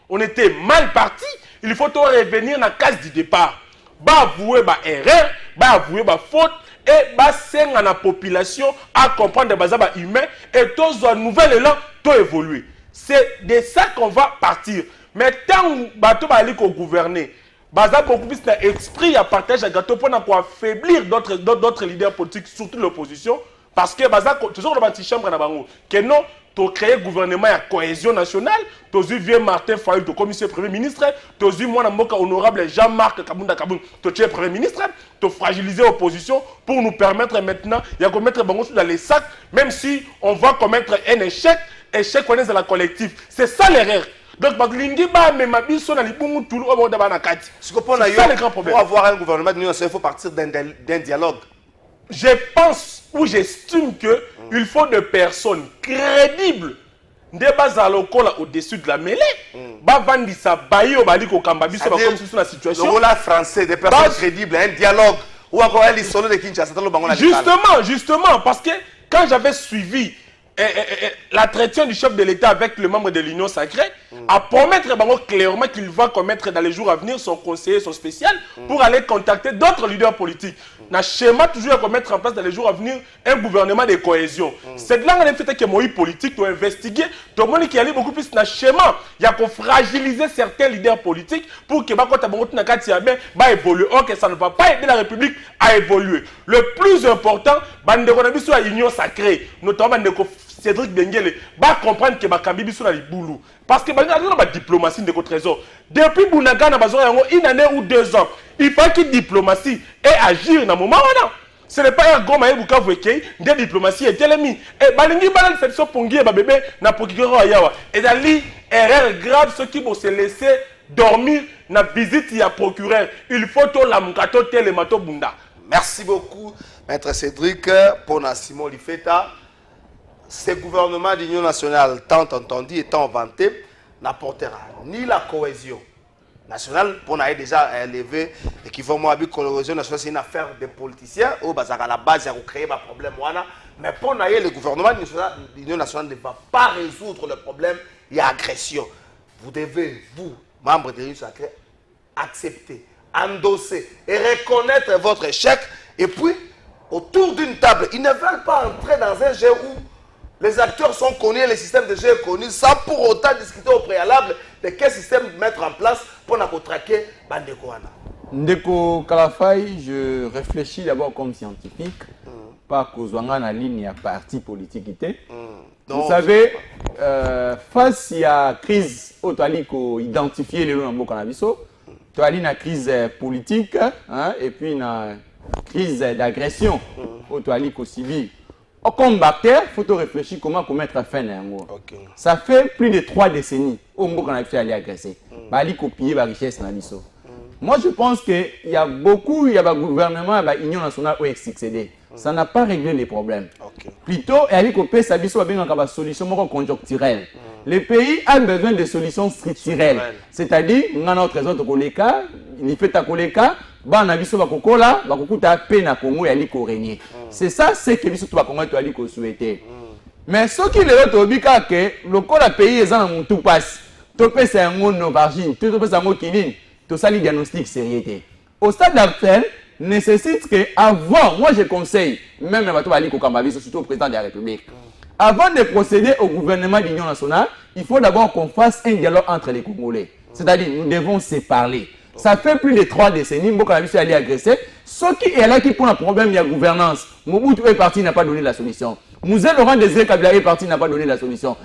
on était mal parti, il faut revenir dans la case du départ. Avouer erreur, avouer faute et c'est la population à comprendre des humains et tous un nouvel élan, tout évoluer. C'est de ça qu'on va partir. Mais tant que nous allons gouverner, beaucoup plus d'esprit à partager à gâteau pour affaiblir d'autres leaders politiques, surtout l'opposition, parce que toujours dans la chambre que non. tu créé gouvernement à cohésion nationale, tu as vu Martin Fayou, tu commissaire premier ministre, tu as vu moi honorable Jean-Marc Kabunda Kaboun, tu es premier ministre, tu as fragilisé l'opposition pour nous permettre maintenant de commettre dans les sacs, même si on va commettre un échec on est dans la collective. C'est ça l'erreur. Donc, c'est ça le grand problème. Pour avoir un gouvernement d'union nationale, il faut partir d'un dialogue. Je pense ou j'estime qu'il faut des personnes crédibles. Des bases à l'école au-dessus de la mêlée. Bavandisa bayo bali ko kambabi so comme sur la situation. Le rôle français des personnes crédibles, un dialogue ou encore un solo de Kinshasa. Justement, parce que quand j'avais suivi l'entretien du chef de l'État avec le membre de l'Union sacrée, à promettre clairement qu'il va commettre dans les jours à venir son conseiller, son spécial, pour aller contacter d'autres leaders politiques. Dans schéma toujours à mettre en place dans les jours à venir un gouvernement de cohésion. C'est là qu'on a fait que moi politique, tu investiguer, tout le monde qui allait beaucoup plus dans schéma, il y a qu'on fragiliser certains leaders politiques pour que va évoluer. Or que ça ne va pas aider la République à évoluer. Le plus important, c'est la Union sacrée, notamment Cédric Bengele va comprendre que Bakambi sur la boulou parce que la diplomatie de trésor depuis Bounaga na besoin une année ou 2 ans il faut qu'il diplomatie et agir dans moment là ce n'est pas un grand maï Bukavu ekei de diplomatie et telemi et balingi balal fait so pongi ba bébé na procureur yawa et dali erreur grave ceux qui vont se laisser dormir na visite ya procureur il faut to la mukato telemato bunda. Merci beaucoup maître Cédric pour Simon Lifeta. Ce gouvernement d'union nationale, tant entendu et tant vanté, n'apportera ni la cohésion nationale, pour nous déjà élevé, et qui vont avec la cohésion nationale, c'est une affaire des politiciens, où à la base, il y a créé un problème, mais pour nous, le gouvernement d'union nationale ne va pas résoudre le problème, il y a agression. Vous devez, vous, membres de l'Union sacrée, accepter, endosser et reconnaître votre échec, et puis, autour d'une table, ils ne veulent pas entrer dans un jeu où les acteurs sont connus, les systèmes de jeu sont connus, sans pour autant discuter au préalable de quel système mettre en place pour nous traquer Bandeko Wana. Ndeko Kalafai, je réfléchis d'abord comme scientifique, pas qu'aux la ligne à parti politique. Vous savez, face à la crise, il faut identifier les lois en Canabiso, il y a une crise politique et puis une crise d'agression au civil. Comme acteur, il faut réfléchir comment mettre fin à un mot. Ça fait plus de 3 décennies où on a fait aller agresser. Il faut copier la richesse dans l'ISO. Moi, je pense qu'il y a beaucoup, il y a un gouvernement, l'Union nationale qui succédé. Ça n'a pas réglé les problèmes. Plutôt, il faut que ça soit une solution conjoncturelle. Le pays a besoin de solutions structurelles. C'est-à-dire, on a notre réseau de Koleka, il fait ta Koleka, c'est ça ce que les Congolais souhaité. Mais ce qui est le le pays est en tout passe. Tout c'est un mot aubergine, tout c'est un mot killing, tout ça les diagnostics sérieux. Au stade actuel, nécessite que avant, moi je conseille, même surtout au président de la République, avant de procéder au gouvernement de l'Union nationale, il faut d'abord qu'on fasse un dialogue entre les Congolais. C'est-à-dire, nous devons se parler. Ça fait plus de 3 décennies que la Russie a agressé. Ce qui est là qui pose un problème, il y a gouvernance. Mobutu est parti, n'a pas donné la solution. Moussa Laurent Désiré Kabila est parti, n'a pas donné la solution.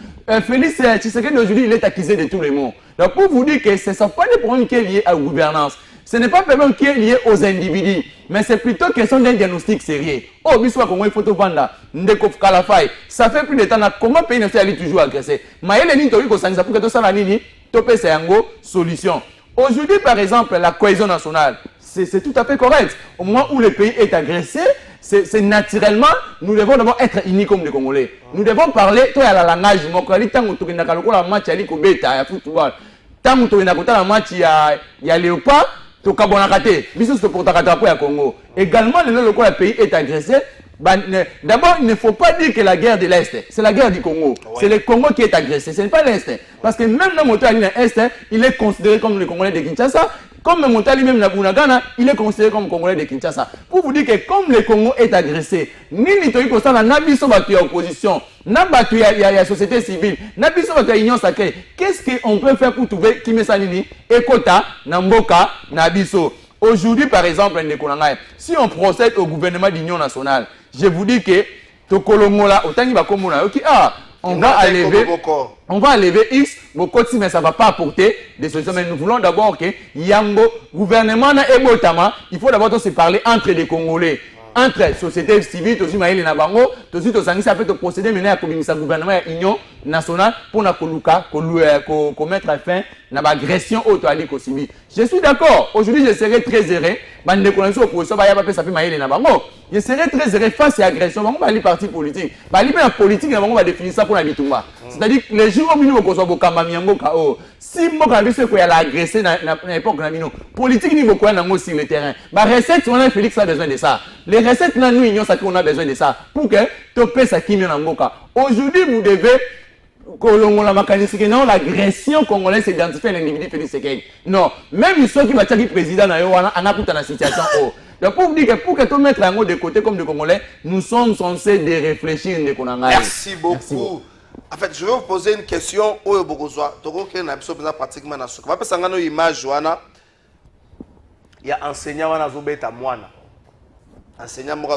Félix Tshisekedi aujourd'hui, il est accusé de tous les maux. Donc pour vous dire que ce ne sont pas des problèmes qui sont liés à la gouvernance. Ce n'est pas un problème qui est lié aux individus. Mais c'est plutôt question d'un diagnostic sérieux. Oh, biswa Congo, il faut tout vendre. Ndeko Kalafai. Ça fait plus de temps. Comment le pays ne s'est toujours agressé? Mais il y a une chose pour que tout ça va nini. Topé c'est une solution. Aujourd'hui, par exemple, la cohésion nationale, c'est tout à fait correct. Au moment où le pays est agressé, c'est naturellement, nous devons d'abord être unis comme les Congolais. Nous devons parler, toi, à la langage, la match à l'Ikobeta, à football. Tant que tu as un match, il y a Léopard, tu as Bonakate, bisous pour ta Congo. Également, le pays est agressé. D'abord, il ne faut pas dire que la guerre de l'Est, c'est la guerre du Congo. Ouais. C'est le Congo qui est agressé, ce n'est pas l'Est. Parce que même le moteur à l'Est, il est considéré comme le Congolais de Kinshasa. Comme le moteur lui-même la Bunagana, il est considéré comme Congolais de Kinshasa. Pour vous dire que comme le Congo est agressé, ni l'Itoï Kosana, n'a pas battu opposition, n'a pas battu la société civile, n'a pas battu l'Union sacrée. Qu'est-ce qu'on peut faire pour trouver Kimesanini, Ekota, Namboka, Nabiso? Aujourd'hui, par exemple, si on procède au gouvernement d'union nationale, je vous dis que Tokolomola, Otani Bakomona, on va enlever X, mais ça ne va pas apporter des solutions. Mais nous voulons d'abord que Yango, gouvernement et Botama, il faut d'abord se parler entre les Congolais. Entre société civile, aussi Maïli Nabango, aussi Tosangis a fait le procédé mené à le gouvernement et l'Union nationale pour mettre fin à l'agression au civil. Je suis d'accord. Aujourd'hui, je serai très heureux. Je serai très heureux face à l'agression. On va aller parti politique. La politique, on va définir ça pour la Bitumba. C'est-à-dire que les jours où on va si on a l'agressé dans l'époque, politique, on va sur le terrain. La recette, on a Félix a besoin de ça. Les recettes, nous, on a besoin de ça. Pour que tu puisses aujourd'hui, vous devez l'agression congolaise s'identifie à l'individu Félix Sekei. Non, même ceux qui vont être président, on a toute la situation. Donc pour dire que pour que tout mettre en haut de côté comme des Congolais, nous sommes censés de réfléchir. Merci beaucoup. En fait, je vais vous poser une question. Pratiquement dans image, il y a enseignant qui a enseignant qui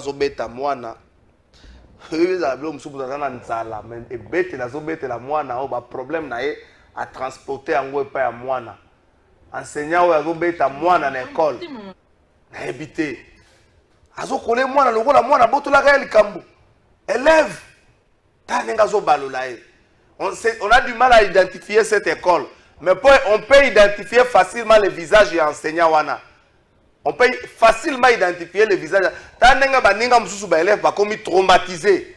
a problème à transporter en haut à moana. Enseignant qui a à l'école. Habité. Azo kole mwana lokola mwana botola réel kambu. Élève. On a du mal à identifier cette école. Mais on peut identifier facilement les visages des enseignants wana. On peut facilement identifier les visages. Tanenga baninga mususu ba élève ba komi traumatisé.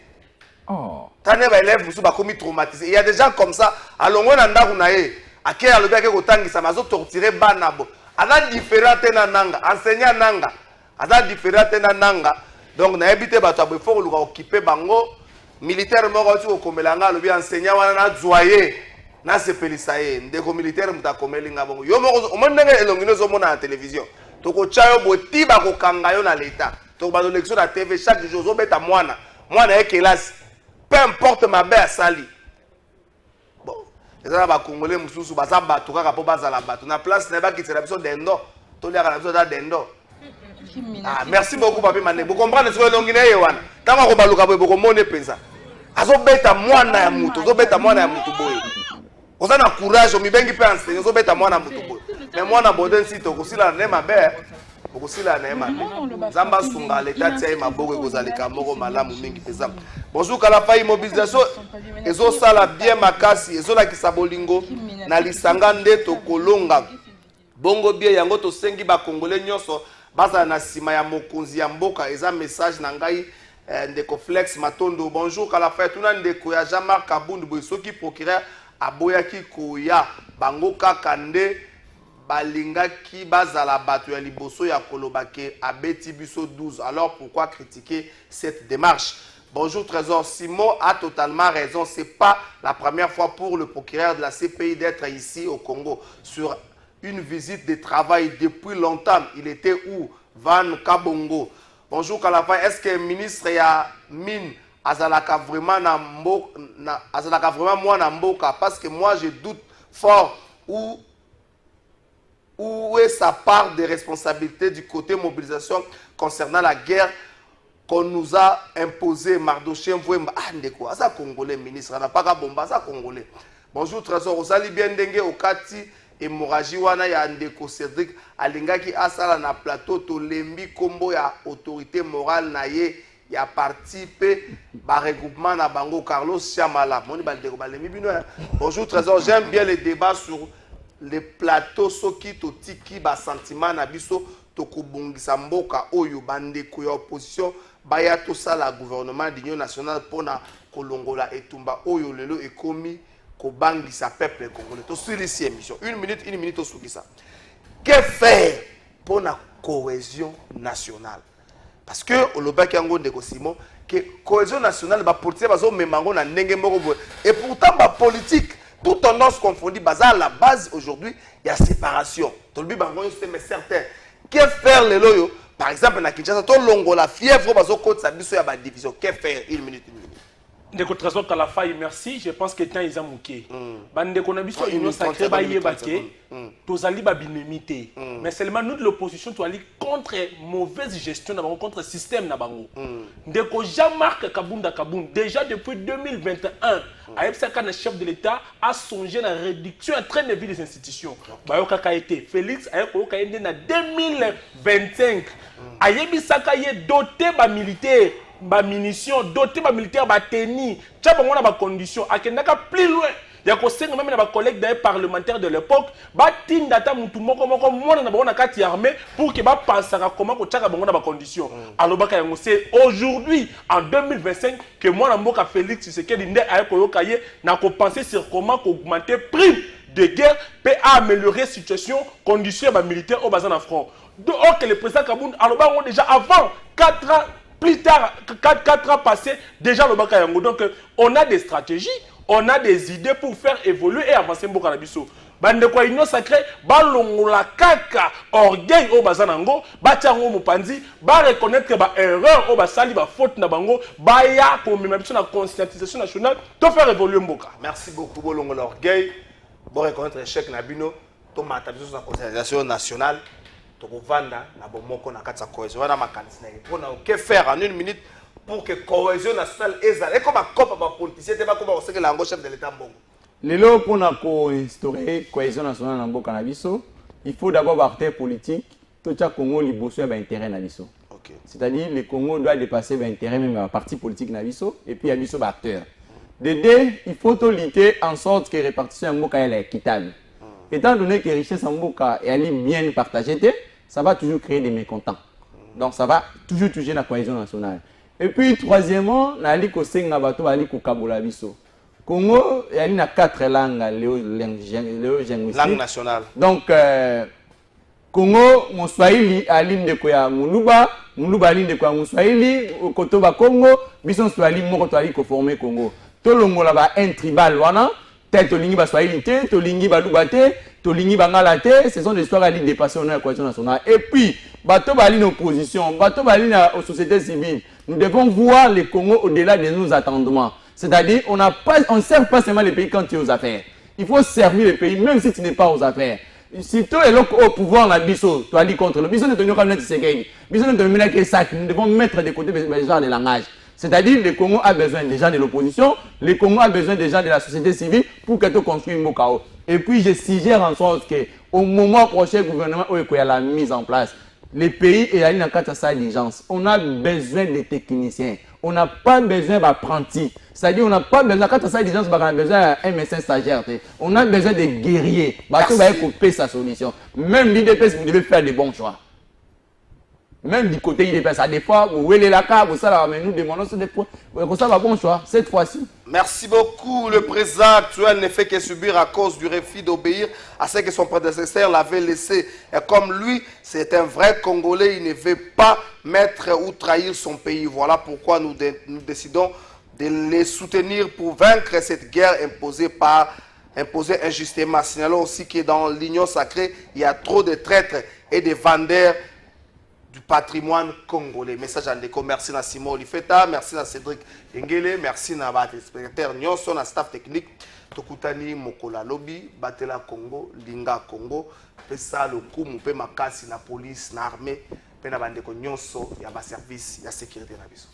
Oh. Tanenga ba élève mususu ba komi traumatisé. Il y a des gens comme ça. Alongo na ndaku na ye. Ake alobi ake kotangisa mazo torturer banabo. Ada différent na nanga, enseignant nanga. Ada différent na nanga. Donc na habité bato abo faut luka occuper bango militaire moko oti okomelanga lobi enseignant wana na joyer na sepelisa ye ndeko militaire mutakomelinga bongo. Yo moko omondenge elongino zo mona na télévision. Toko chayo boti ba ko kanga yo na l'état. Toko ba élection na TV chaque jour zo beta mwana. Mwana e classe. Peu importe ma belle sali. Les Congolais mususu baza bato kaka po bazala bato na place na ba kitela biso dendo to liaka na biso da dendo. Ah, merci beaucoup papi Mané. Vous comprenez ce que l'ongine yewana. Tama ko baluka boy boko mone penza. Azo beta mwana ya mutu, zo beta mwana ya mutu boy. Oza na courage o mibengi pe enseigner zo beta mwana mutu boy. Mais mwana boden si to kosila na mabe. Okosila na mabe. Zamba sunga l'état tia maboko ekozalika moko malamu mingi peza. Bonjour Kalafa mobilisation ezo sala bien makasi ezo la kisabolingo na lisanga nde to kolonga. Bongo bien yango to sengi ba congolais nyonso baza na sima ya mokonzi ya mboka eza message na ngai ndeko Flex Matondo. Bonjour Kalafa tuna ndeko ya Jean-Marc Kabundu bosoki procureur aboyaki koya bango kaka nde balingaki bazala bato ya liboso ya kolobake abeti biso 12. Alors pourquoi critiquer cette démarche? Bonjour Trésor, Simon a totalement raison. C'est pas la première fois pour le procureur de la CPI d'être ici au Congo sur une visite de travail depuis longtemps. Il était où? Van Kabongo. Bonjour Kalafa, est-ce que le ministre ya mine azalaka vraiment moi na mboka? Parce que moi je doute fort où est sa part de responsabilité du côté mobilisation concernant la guerre qu'on nous a imposé. Mardochien Vouemba, ndeko, asa congolais ministre, n'a pas qu'à bomba, asa congolais. Bonjour Trésor, osali bien dengue okati hémorragie wana ya ndeko Cédric alingaki asala na plateau to lembi kombo ya autorité morale na ye ya parti pe ba regroupement na bango Carlos Chamala. Moni baldeko balembi bino. Bonjour Trésor, j'aime bien les débats sur les plateaux soki to tiki ba sentiment na biso to kobongisa mboka oyo bandeko ya opposition baya to sala gouvernement d'union nationale pona kolongola etumba oyo lelo ekomi kobangisa peuple congolais. To sur ici émission une minute au sukisa. Que faire pour la cohésion nationale? Parce que olobaki yango ndeko Simon que cohésion nationale ba porter bazo memango na ndenge moko et pourtant ba politique toute tendance confondue baza à la base aujourd'hui il y a séparation. Tolbi bango mais certain. Que faire les loyo? Par exemple, na Kinshasa, to longo la fièvre bazo côté sa biso ya ba division. Que faire? Une minute. Ndeko Trésor Kalafai, merci. Je pense que temps ils ont mouqué. Bandeko Nabiso, Union Sacrée, Baye Baké, Tozali Babinemité. Mais seulement nous de l'opposition, tu aller contre mauvaise gestion, contre le système. Ndeko Jean-Marc Kabunda Kaboun, déjà depuis 2021, Aïbsaka, le chef de l'État, a songé à la réduction en train de vie des institutions. Bayoka Kaité, Félix, Ayoka Kaité, en 2025, Aïbsaka est doté de militaires. Ba munitions, doté ba militaire, ba tennis, tu as ba conditions, à Kendaka plus loin. Il y a conseillé même les collègues parlementaires de l'époque, ba tindata mutu moko mona na bona kati armée pour que ba pensera comment ko tchaka ba conditions. Alors ba c'est aujourd'hui en 2025 que moi na mboka Félix Tshisekedi ndé ayeko yokaye na ko penser sur comment augmenter prime de guerre peut améliorer la situation, conditions ba militaires au bazan en front. Donc que le président Kaboun alors ba déjà avant 4 ans plus tard, 4 ans passés, déjà le Bakayango. Donc, on a des stratégies, on a des idées pour faire évoluer et avancer Mboka Nabiso. Bande kwa Union Sacrée, balongola kaka, orgueil au bazanango, batiango mupanzi, ba reconnaître que ba erreur au basali, ba faute na bango, ba ya pour même la conscientisation nationale, to faire évoluer Mboka. Merci beaucoup, bolongola orgueil, bon reconnaître l'échec Nabino, to matabiso sur la conscientisation nationale. Vanda na bomoko na kati ya cohésion wana makanisi na pour na que faire en 1 minute pour que cohésion nationale ezala comme copa ba politicien te ba comme on sait que l'ango chef de l'état mbongo lelo pour na ko instaurer cohésion nationale na mboka na biso il faut d'abord partir politique tout ça Congo liboso ya ba intérêt na biso. OK. C'est-à-dire le Congo doit dépasser ba intérêt même à parti politique na biso et puis ya biso ba acteur. De deux, il faut tout lutter en sorte que répartition ya mboka est équitable. Étant donné que la richesse en Mboka est bien partagée, ça va toujours créer des mécontents. Donc ça va toujours toucher la cohésion nationale. Et puis troisièmement, la Ligue Osenga Bato, la Ligue Kabola Biso. Congo, il y a 4 langues, langue nationale. Donc Congo, mon Swahili, à l'île de Koya Muluba, Muluba à l'île de Koya Mousswahili, au Kotoba Congo, Bison Swahili, Mokotwali, Koformé Congo. Tout le monde là-bas, un tribal, voilà. Tolingi Baswahili te, Tolingi Balubate, Tolingi Bangalate, ce sont des histoires à l'île dépassées dans la cohésion nationale. Et puis, Bato Bali opposition, Bato Bali aux sociétés civiles, nous devons voir le Congo au-delà de nos attendements. C'est-à-dire, on ne sert pas seulement les pays quand tu es aux affaires. Il faut servir les pays, même si tu n'es pas aux affaires. Si tu es au pouvoir, la biso, tu as dit contre le biso, nous devons mettre nous devons mettre de côté les gens de langage. C'est-à-dire que le Congo a besoin des gens de l'opposition, le Congo a besoin des gens de la société civile pour que tu construises Mbokao. Et puis je suggère en sorte qu'au moment prochain, le gouvernement a la mise en place. Les pays est allé dans quatre d'urgence. On a besoin de techniciens. On n'a pas besoin d'apprentis. C'est-à-dire on n'a pas besoin de quatre d'urgence, on a besoin d'un médecin stagiaire. On a besoin de guerriers. Tout va couper sa solution. Même l'IDPS, vous devez faire des bons choix. Même du côté IDPS, à des fois, vous voulez la carte, vous savez, mais nous demandons ça va bon choix, cette fois-ci. Merci beaucoup. Le président actuel ne fait que subir à cause du refus d'obéir à ce que son prédécesseur l'avait laissé. Et comme lui, c'est un vrai Congolais, il ne veut pas mettre ou trahir son pays. Voilà pourquoi nous décidons de les soutenir pour vaincre cette guerre imposée injustement. Signalons aussi que dans l'Union sacrée, il y a trop de traîtres et de vendeurs du patrimoine congolais. Message en déco. Merci à Simon Olifeta, merci à Cédric Engele, merci à votre spectateur Nyonso, à staff technique, Tokutani Mokola Lobby, Batela Congo, Linga Congo, Pesa le coup, Moupe Makasi, la police, l'armée, Pena Bandeko Nyonso, il y a un service, il y a sécurité dans la biso.